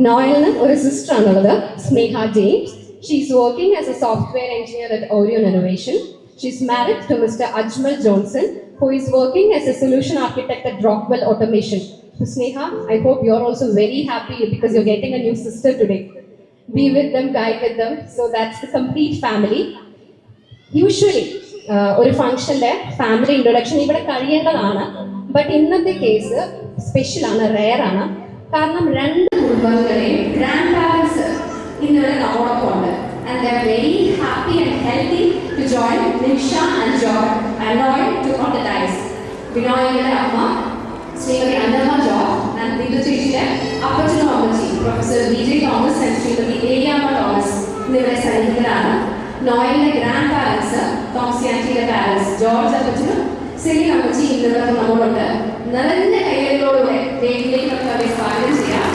നോയലിന് ഒരു സിസ്റ്റർ ആണുള്ളത്, Sneha James. She is working as a software engineer at Orion Innovation. She is married to Mr. Ajmal Johnson, who is working as a solution architect at Rockwell Automation. So Sneha, I hope you are also very happy because you're getting a new sister today. Be with them, guide with them. So that's the complete family. Usually, ഒരു ഫംഗ്ഷന്റെ ഫാമിലി ഇൻട്രൊഡക്ഷൻ ഇവിടെ കഴിയേണ്ടതാണ്. ബട്ട് ഇന്നത്തെ കേസ് സ്പെഷ്യൽ ആണ്, റെയർ ആണ്. കാരണം രണ്ട് കുടുംബങ്ങളെയും ഗ്രാൻഡ് പാരൻസ് ഇന്നിവിടെ നമ്മോടൊപ്പം ഉണ്ട്. And they are very happy and healthy to join Nimisha and Joy and Noel to on the dice. ബിനോയിയുടെ അമ്മ ശ്രീമതി അന്നമ്മ ജോർജ് ആൻഡ് ബിന്ദു ചേച്ചിയുടെ അപ്പച്ചനും അമ്മച്ചി professor BJ Thomas and Shrimati Eliyamma Thomas എന്നിവരെ സന്നിഹിതരാണ്. നോയലിന്റെ ഗ്രാൻഡ് പാരൻസ് തോമസ് ആന്റിയുടെ പാരൻസ് ജോർജ് അപ്പച്ചനും സെലിൻ അമ്മച്ചി എന്നിവർ നമ്മോടുണ്ട്. നിറഞ്ഞ കൈകളിലൂടെ വേദിയിലേക്ക് നമുക്ക് അവരെ സ്വാഗതം ചെയ്യാം.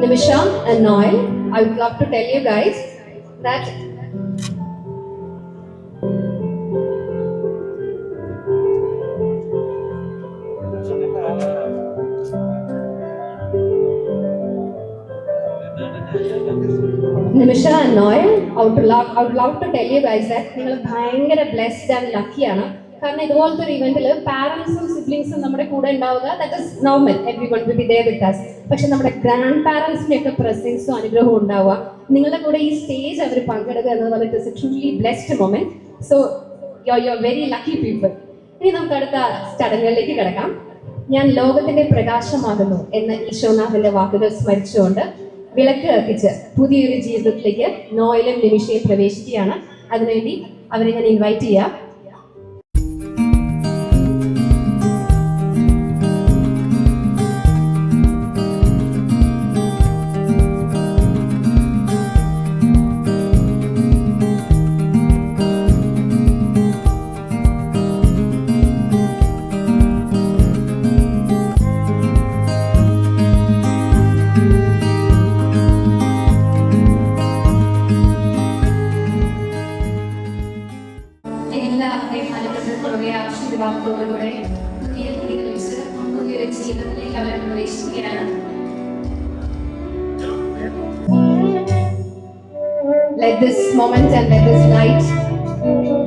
Nimisha and Noel, I would love to tell you guys that Nimisha and Noel, I would love to tell you guys that നിങ്ങൾ ഭയങ്കര ബ്ലെസ്ഡ് ആൻഡ് ലക്കിയാണ്. കാരണം ഇതുപോലത്തെ ഒരു ഇവന്റിൽ പാരന്റ്സും സിബ്ലിങ്സും നമ്മുടെ കൂടെ ഉണ്ടാവുക, that is normal, everyone will be there with us. പക്ഷെ നമ്മുടെ ഗ്രാൻഡ് പാരന്റ്സിന്റെ ഒക്കെ പ്രസൻസും അനുഗ്രഹവും ഉണ്ടാവുക, നിങ്ങളുടെ കൂടെ ഈ സ്റ്റേജ് അവർ പങ്കെടുക്കുക എന്ന് പറഞ്ഞിട്ട് it's A truly blessed moment. So you are very lucky people. ഇനി നമുക്ക് അടുത്ത ചടങ്ങുകളിലേക്ക് കിടക്കാം. ഞാൻ ലോകത്തിന്റെ പ്രകാശമാകുന്നു എന്ന ഈശോനാഥന്റെ വാക്കുകൾ സ്മരിച്ചുകൊണ്ട് വിളക്ക് കത്തിച്ച് പുതിയൊരു ജീവിതത്തിലേക്ക് നോയലും നിമിഷയും പ്രവേശിക്കുകയാണ്. അതിനുവേണ്ടി അവരെ ഞാൻ ഇൻവൈറ്റ് ചെയ്യാം. ആശീർവാദത്തോടുകൂടെ പുതിയ കുടികളിച്ച് പുതിയൊരു ജീവിതത്തിലേക്ക് അവരെ പ്രവേശിക്കുകയാണ്. Let this moment and let this night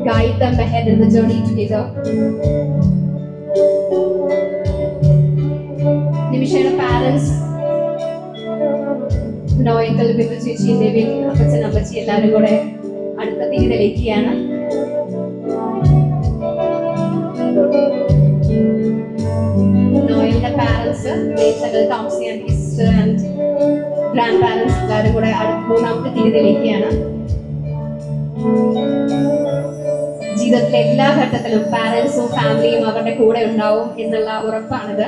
guide them ahead in the journey together. നിമിഷയുടെ പാരന്റ്സ് നോയൽ, ബിന്ദു ചേച്ചി, നെവിൻ, അപ്പച്ചൻ, അമ്മച്ചി എല്ലാവരും കൂടെ അടുത്ത തീ തെളിയിക്കുകയാണ്. നോയലിന്റെ parents, Tomsy and sister and grand parents എല്ലാവരും കൂടെ മൂന്നാമത്തെ തിരിതെളിക്കുകയാണ്. ജീവിതത്തിലെ എല്ലാ ഘട്ടത്തിലും പാരന്റ്സും ഫാമിലിയും അവരുടെ കൂടെ ഉണ്ടാവും എന്നുള്ള ഉറപ്പാണിത്.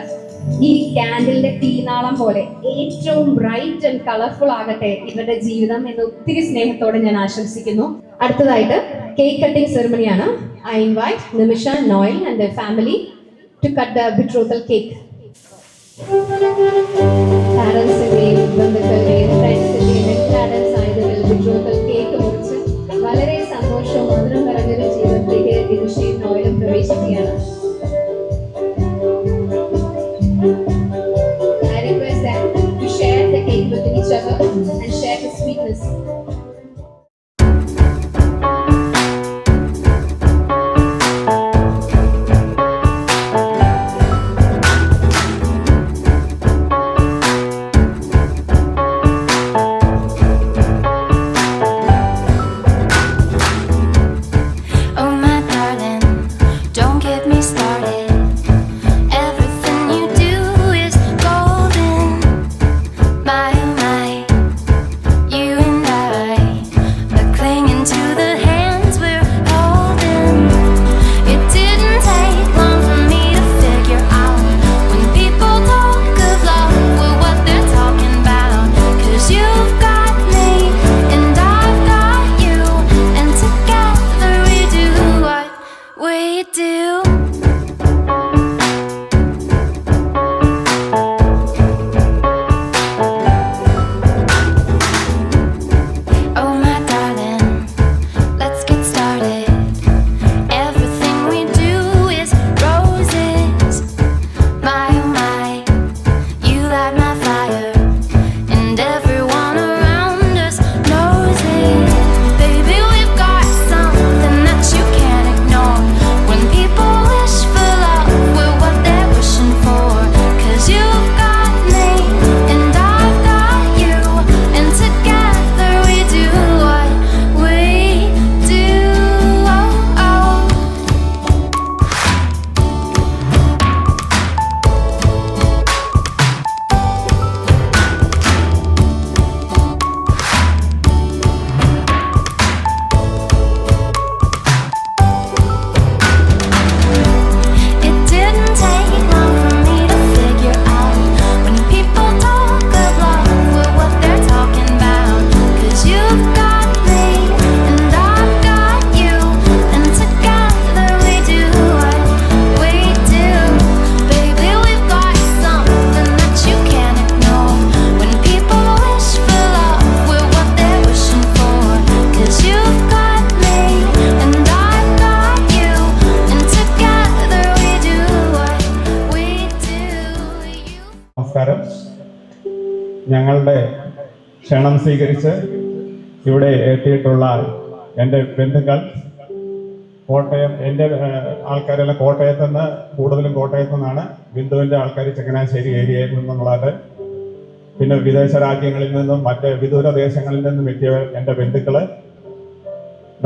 ഈ ക്യാൻഡിലിന്റെ തീനാളം പോലെ ഏറ്റവും ബ്രൈറ്റ് ആൻഡ് കളർഫുൾ ആകട്ടെ ഇവരുടെ ജീവിതം എന്ന് ഒത്തിരി സ്നേഹത്തോടെ ഞാൻ ആശംസിക്കുന്നു. അടുത്തതായിട്ട് കേക്ക് കട്ടിംഗ് സെറിമണിയാണ്. I invite Nimisha, Noel and their family to cut the betrothal cake. പാരന്റ്സിന്റെയും ബന്ധുക്കളുടെയും ഫ്രണ്ട്സിന്റെയും എല്ലാവരും സാധ്യതകൾ betrothal കേക്ക് മുറിച്ച് വളരെ സന്തോഷവും മധുരം നിറഞ്ഞൊരു ജീവിതത്തിലേക്ക് നിമിഷയും നോയലും പ്രവേശിക്കുകയാണ്. I request them to share the cake with each other and share the sweetness. നമസ്കാരം. ഞങ്ങളുടെ ക്ഷണം സ്വീകരിച്ച് ഇവിടെ എത്തിയിട്ടുള്ള എൻ്റെ ബന്ധുക്കൾ, കോട്ടയം, എൻ്റെ ആൾക്കാരെല്ലാം കോട്ടയത്ത് നിന്ന്, കൂടുതലും കോട്ടയത്തു നിന്നാണ്. ബിന്ദുവിൻ്റെ ആൾക്കാർ ചങ്ങനാശ്ശേരി ഏരിയയിൽ നിന്നുള്ളത്, പിന്നെ വിദേശ രാജ്യങ്ങളിൽ നിന്നും മറ്റ് വിദൂര ദേശങ്ങളിൽ നിന്നും എത്തിയ എൻ്റെ ബന്ധുക്കള്,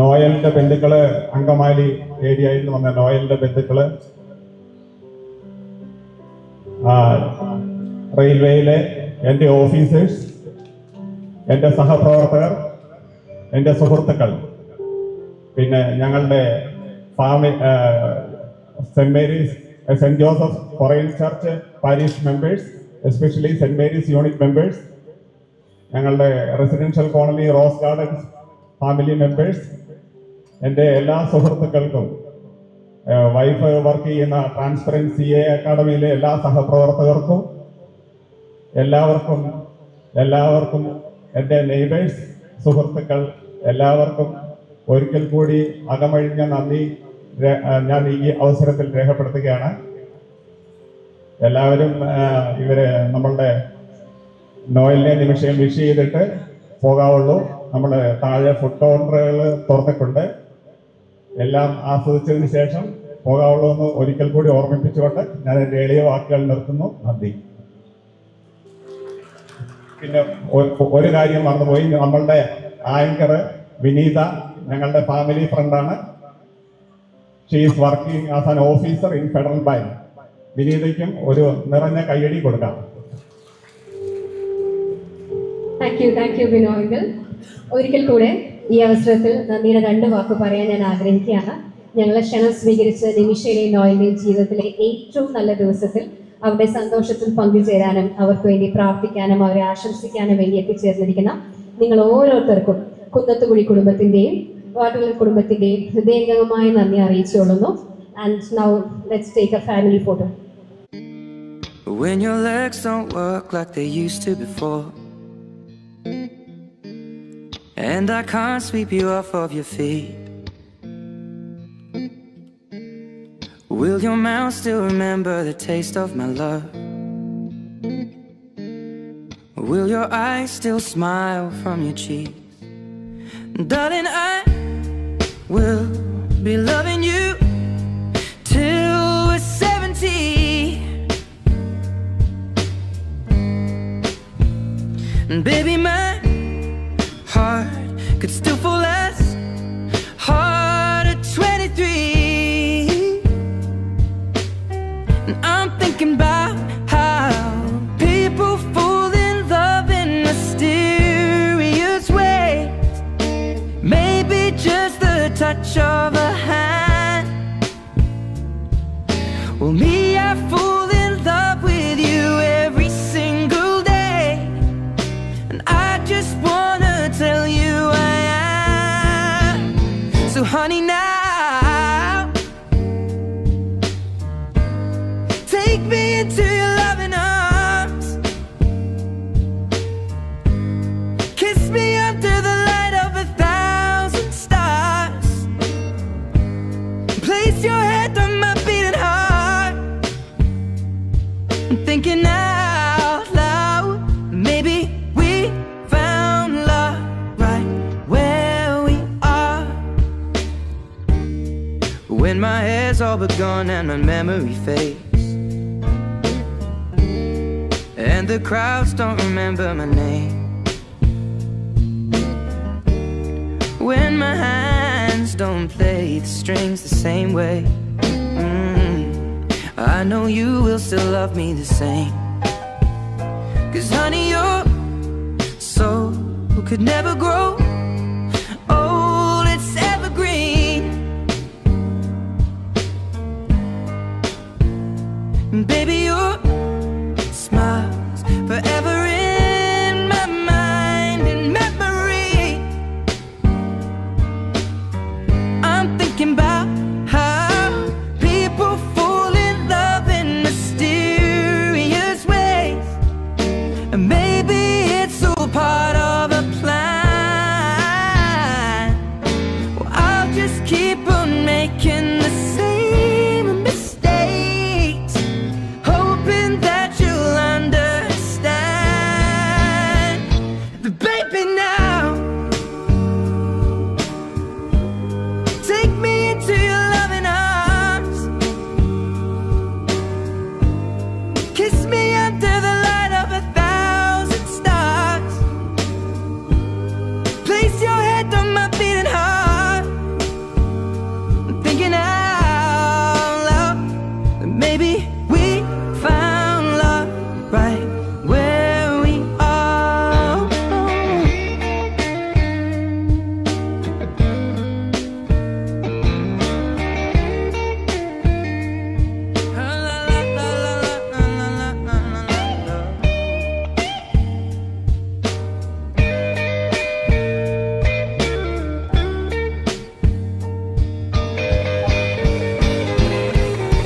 നോയലിൻ്റെ ബന്ധുക്കള്, അങ്കമാലി ഏരിയയിൽ നിന്ന് വന്ന നോയലിൻ്റെ ബന്ധുക്കള്, റെയിൽവേയിലെ എൻ്റെ ഓഫീസേഴ്സ്, എൻ്റെ സഹപ്രവർത്തകർ, എൻ്റെ സുഹൃത്തുക്കൾ, പിന്നെ ഞങ്ങളുടെ സെന്റ് ജോസഫ് കൊറിയൻ church parish members, especially saint Mary's unit members, ഞങ്ങളുടെ residential colony rose gardens family members, എൻ്റെ എല്ലാ സുഹൃത്തുക്കൾക്കും, വൈഫ് വർക്ക് ചെയ്യുന്ന ട്രാൻസ്പെറൻസി അക്കാഡമിയിലെ എല്ലാ സഹപ്രവർത്തകർക്കും, എല്ലാവർക്കും എൻ്റെ നെയ്ബേഴ്സ്, സുഹൃത്തുക്കൾ എല്ലാവർക്കും ഒരിക്കൽ കൂടി അകമഴിഞ്ഞ നന്ദി ഞാൻ ഈ അവസരത്തിൽ രേഖപ്പെടുത്തുകയാണ്. എല്ലാവരും നമ്മളുടെ നോയലിനെ നിമിഷം വിഷ് ചെയ്തിട്ട് പോകാവുള്ളൂ. നമ്മൾ താഴെ ഫുഡ് കൗണ്ടറുകൾ തുറന്നിട്ടുണ്ട്. എല്ലാം ആസ്വദിച്ചതിന് ശേഷം പോകാവുള്ളൂ എന്ന് ഒരിക്കൽ കൂടി ഓർമ്മിപ്പിച്ചുകൊണ്ട് ഞാൻ എൻ്റെ എളിയ വാക്കുകൾ നിർത്തുന്നു. നന്ദി. പിന്നെ ഒരു കാര്യം മറന്നുപോയി, നമ്മളുടെ ആങ്കർ വിനീത ഞങ്ങളുടെ ഫാമിലി ഫ്രണ്ടാണ്. She is working as an officer in Federal Bank. വിനീതയ്ക്കും ഒരു നിറഞ്ഞ കയ്യടി കൊടുക്കാം. Thank you Binoy. ഒരിക്കൽ കൂടെ ഈ അവസരത്തിൽ നന്ദിയുടെ 2 വാക്ക് പറയാൻ ഞാൻ ആഗ്രഹിക്കുകയാണ്. ഞങ്ങളെ ക്ഷണം സ്വീകരിച്ച് നിമിഷയുടെയും നോയലിന്റെയും ജീവിതത്തിലെ ഏറ്റവും നല്ല ദിവസത്തിൽ അവരുടെ സന്തോഷത്തിൽ പങ്കുചേരാനും അവർക്ക് വേണ്ടി പ്രാർത്ഥിക്കാനും അവരെ ആശംസിക്കാനും വേണ്ടി എത്തിച്ചേർന്നിരിക്കുന്ന നിങ്ങൾ ഓരോരുത്തർക്കും കുന്നത്തുകുഴി കുടുംബത്തിന്റെയും വാട്ടുകൽ കുടുംബത്തിന്റെയും ഹൃദയംഗമമായ നന്ദി അറിയിച്ചുകൊള്ളുന്നു. And now let's take a family photo. When your legs don't work like they used to before, and I can't sweep you off of your feet, will your mouth still remember the taste of my love? Will your eyes still smile from your cheeks? Darling, I will be loving you till we're 70. And baby, my heart could still fall as hard at 23. And I'm thinking about how people fall in love in mysterious ways. Maybe just the touch of a hand. Well, me, I fall in love with you every single day, and I just wanna tell you I am. So honey, now take me into your loving arms, kiss me under the light of 1,000 stars, place your head on my beating heart. I'm thinking out loud, maybe we found love right where we are. When my hair's all but gone and my memory fades, and the crowds don't remember my name, when my hands don't play the strings the same way, I know you will still love me the same. 'Cause honey, your soul could never grow old, it's evergreen. And baby, your smile's forever in my mind and memory. I'm thinking about how people fall in love in mysterious ways, and maybe it's all part of a plan. Well, I'll just keep on making the same mistakes, hoping that you'll understand. But baby, now take me into your loving arms, kiss me under the light of 1,000 stars, place your head on my beating heart. I'm thinking out loud that maybe we found love right where we are.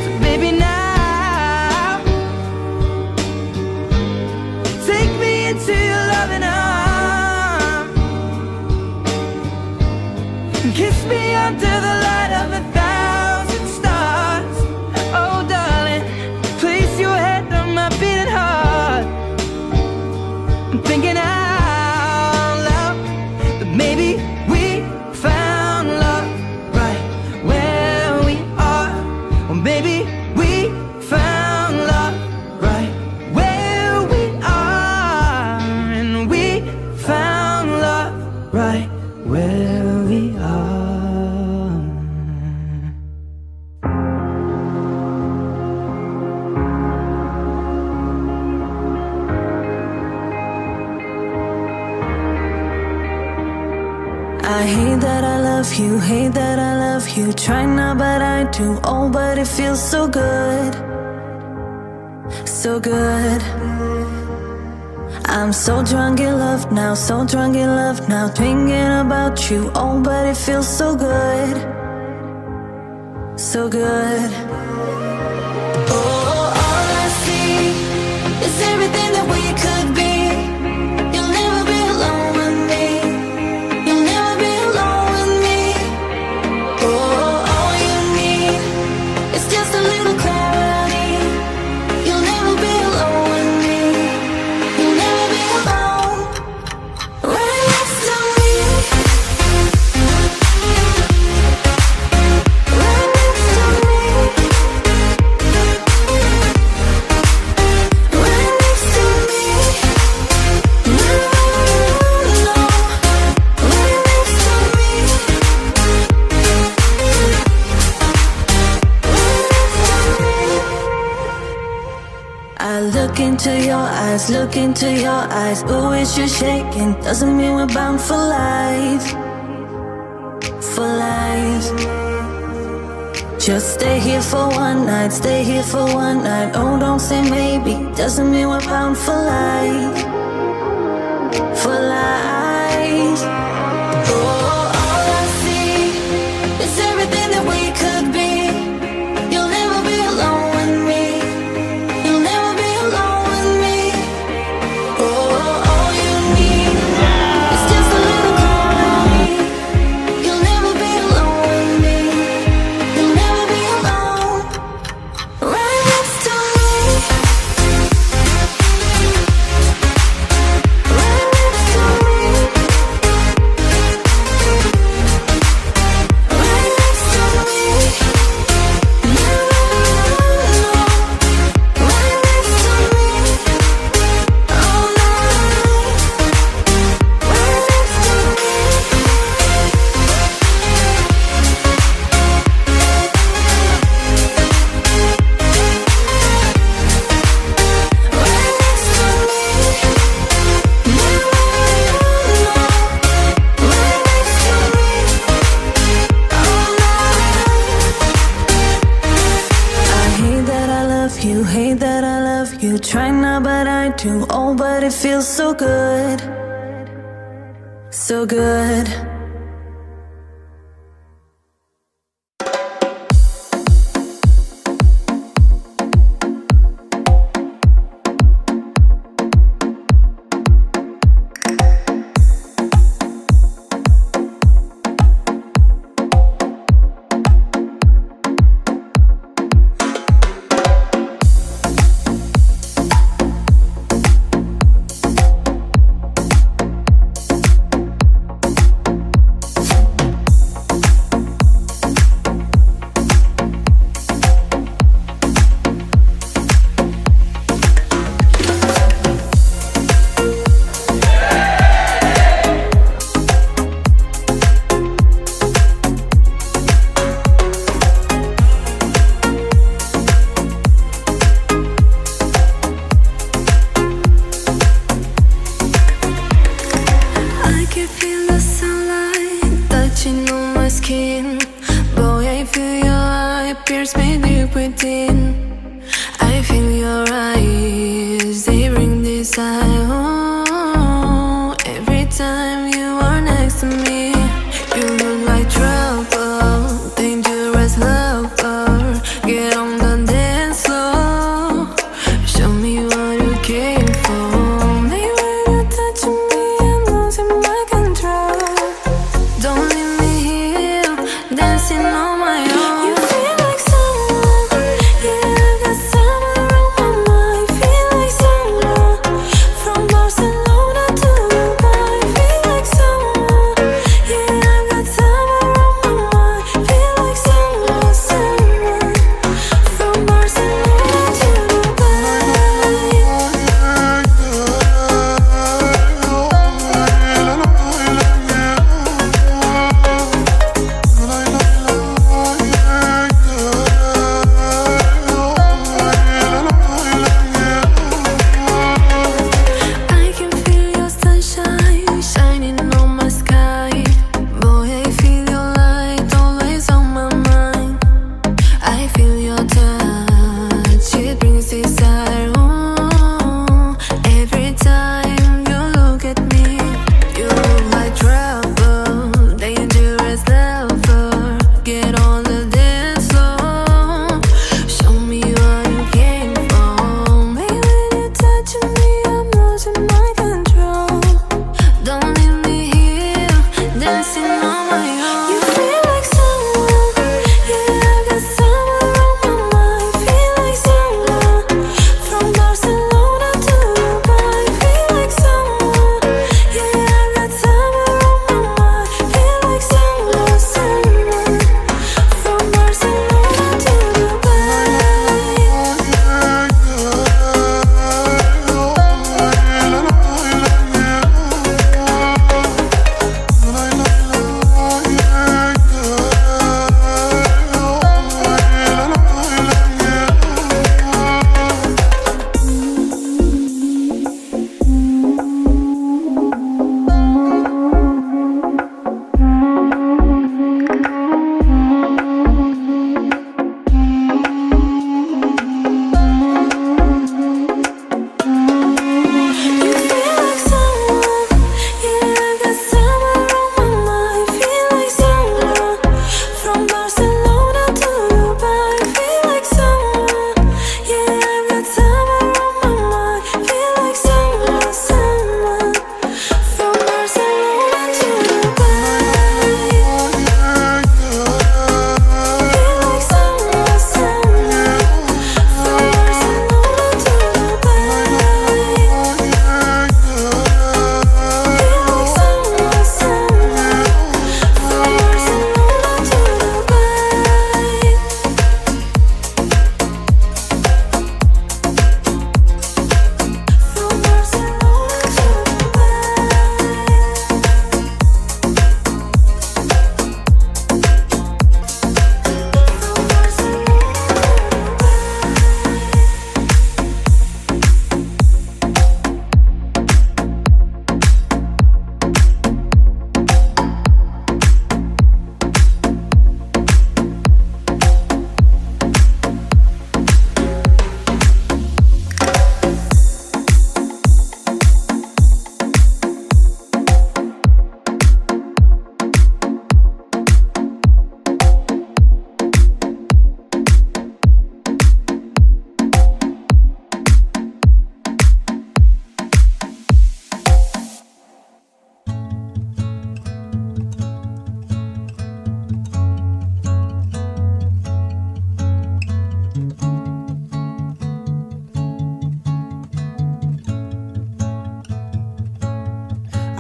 So baby, now take me into your loving arms, kiss me under the light of 1,000 stars. Oh darling, place your head on my beating heart. I'm thinking out loud that maybe we found love right where we are. Or maybe we found love right where we are. And we found love right where we are. I hate that I love you, hate that I love you. Try not, but I do. Oh, but it feels so good, so good. I'm so drunk in love now, so drunk in love now. Thinking about you, oh, but it feels so good, so good. Oh, all I see is everything that we could be. You'll never be alone with me. You'll never be alone with me. Oh, all you need is just a little clarity. You'll never be alone with me. You'll never be alone. Right next to me. Right next to me. Right next to me. No, no, no. Right next to me. I look into your eyes, look into your eyes. Ooh, it's you shaking. Doesn't mean we're bound for life, for life. Just stay here for one night, stay here for one night. Oh, don't say maybe. Doesn't mean we're bound for life, for life. Oh, all I see is everything that we could be. You'll never be alone with me. You'll never be alone with me. Oh, all you need is just a little clarity. You'll never be alone with me. You'll never be alone. Right next to me. Right next to me. Right next to me. No, no, no. Right next to me. All night. Right next to me. Right next to me. No, no, no. Right next to me. All night. I hate that I love you, hate that I love you. Try not, but I do. Oh, but it feels so good, so good. I can feel the sunlight touching on my skin. Boy, I feel your eye pierce me deep within. I feel your eyes, they bring desire. Oh, every time you are next to me, you look like trouble, dangerous lover. Get on the dance floor, show me what you came for. Maybe when you touch me, I'm losing my control. Don't leave me here, dancing on my own. You feel like someone, yeah, got someone around my mind. Feel like someone from Barcelona to Dubai. Feel like someone,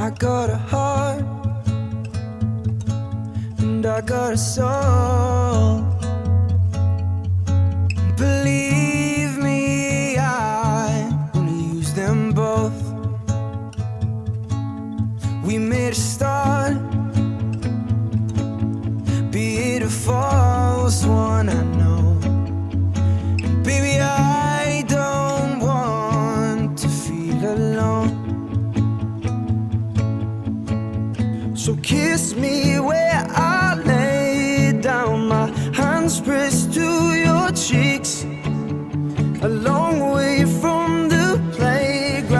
I got a heart and I got a soul. Believe me, I wanna use them both. We made a start, be it a false one, I know. And baby, I don't want to feel alone. So kiss me where I lay down, my hands pressed to your cheeks, a long way from the playground.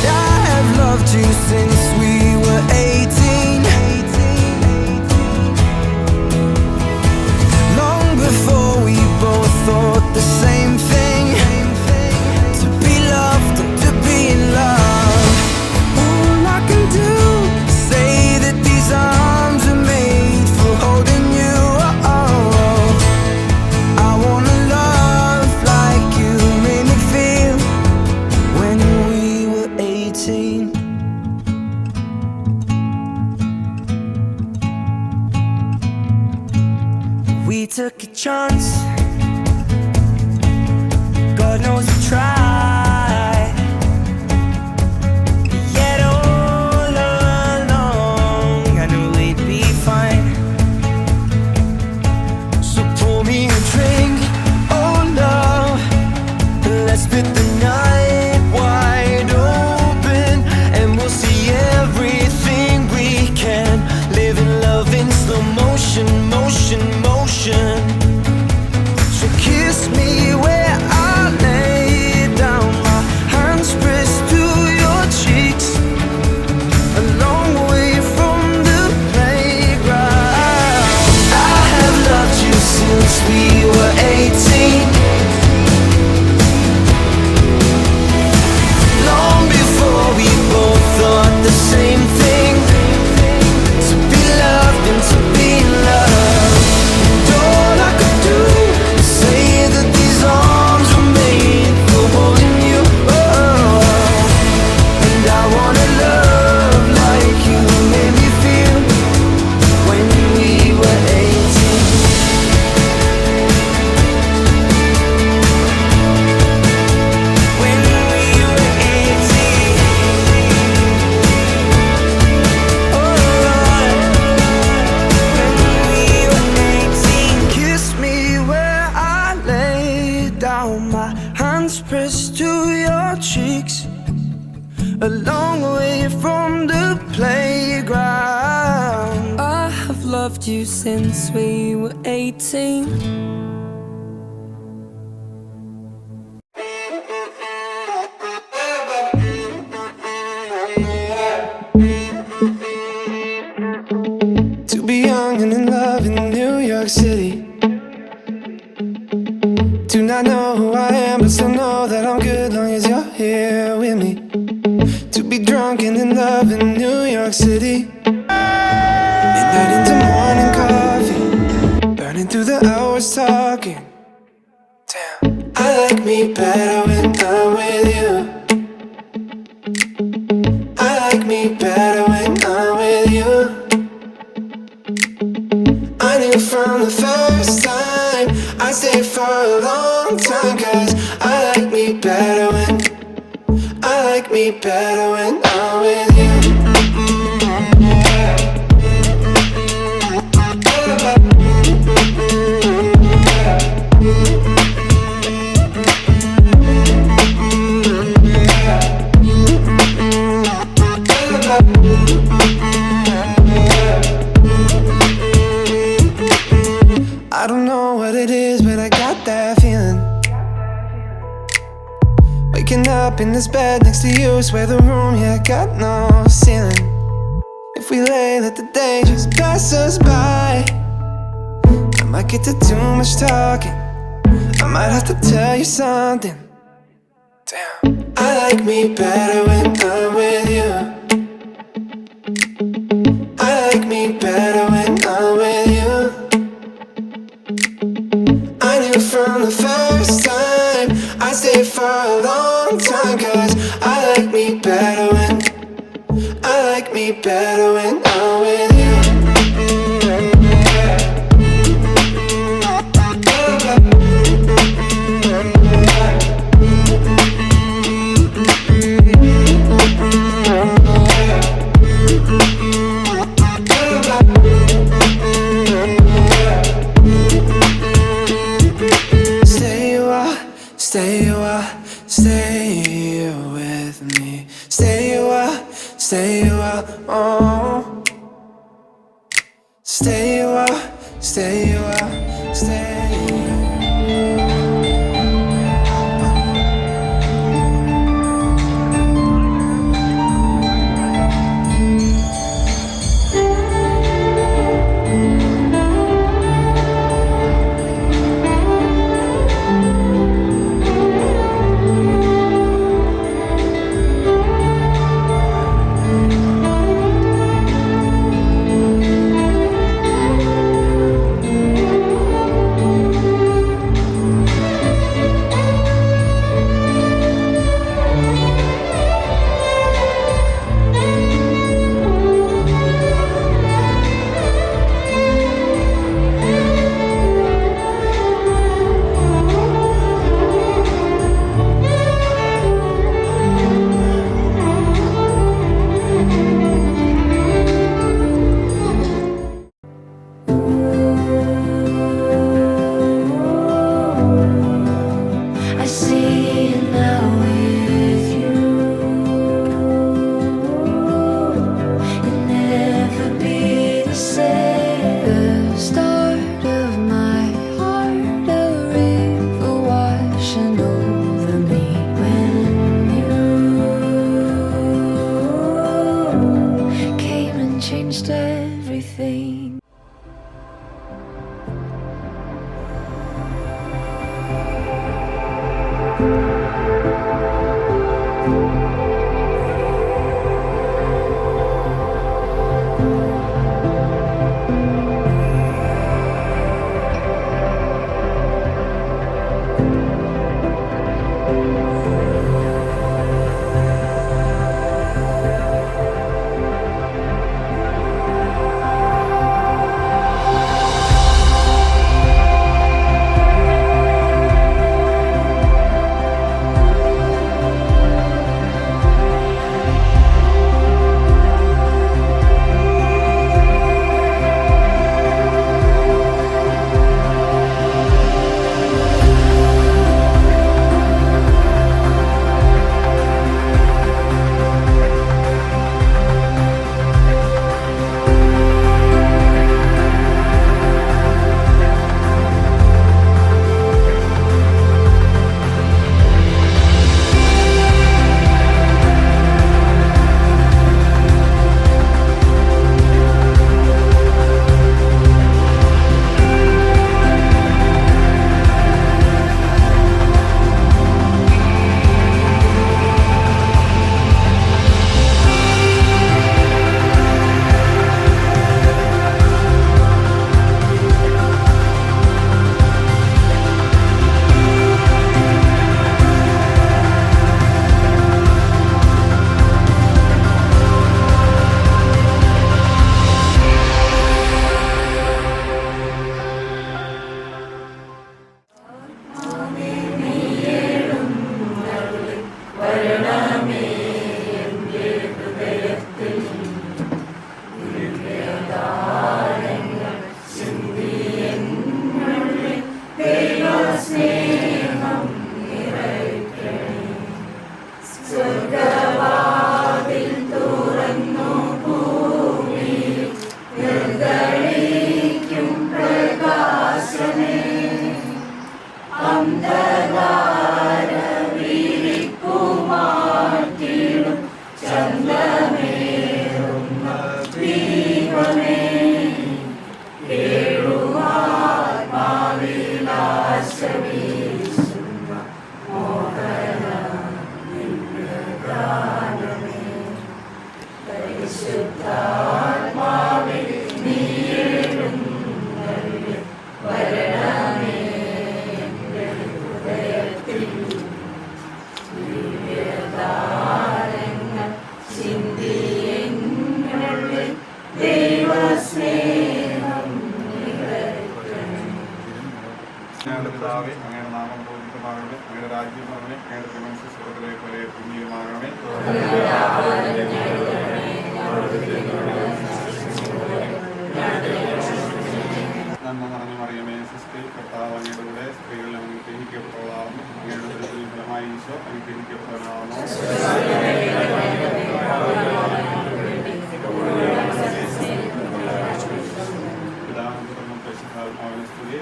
I have loved you since we were 18, long before we both thought the same thing, to be loved and to be in love. All I can do is say that these arms are made for holding you. I wanna love like you made me feel when we were 18. We took a chance, God knows we tried, yet all along I knew we'd be fine. So pour me a drink, oh love, let's split the night wide open, and we'll see everything we can. Live in love in slow motion, motion, motion. So kiss me where I lay down, my hands pressed to your cheeks, a long way from the playground. I have loved you since we were 18, long before we both thought the same thing, to be loved and to be in love. And all I could do is say that these arms were made for holding you. And I wanna love like you made me feel when we were 18. When we were 18. Oh Lord, when we were 18. Kiss me where I lay down, my hands pressed to your cheeks, a long way from the playground. I have loved you since we were 18. To be young and in love in New York City, do not know who I am, but still know that I'm good long as you're here with me. To be drunk and in love in New York City, midnight into morning coffee, burning through the hours talking. Damn, I like me better when I'm with you. I like me better when I'm with you. I knew from the first time I stayed for a long time, 'cause I like me better when I'm with you. I don't know what it is, but I got that feeling. Waking up in this bed next to you, swear the room, yeah, got no ceiling. If we lay, let the day just pass us by. I might get to too much talking, I might have to tell you something. Damn, I like me better when I'm with you. I like me better when I'm with you. I knew from the first time I stayed for a long time, 'cause I like me better when me better when I'm with you. Stay with me. Stay a while, oh. Stay a while, stay a while, stay. Changed everything. മോഹന ഈശോ അനുഗ്രഹിക്കപ്പെടാമോ. പിതാവിനും പരിശുദ്ധാത്മാവിനും സ്തുതി.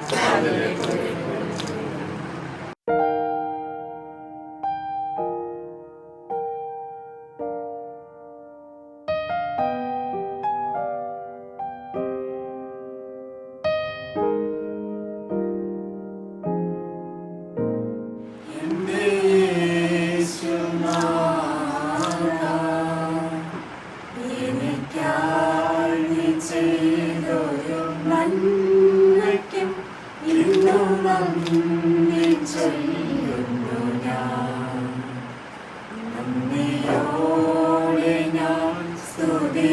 സ്തുതി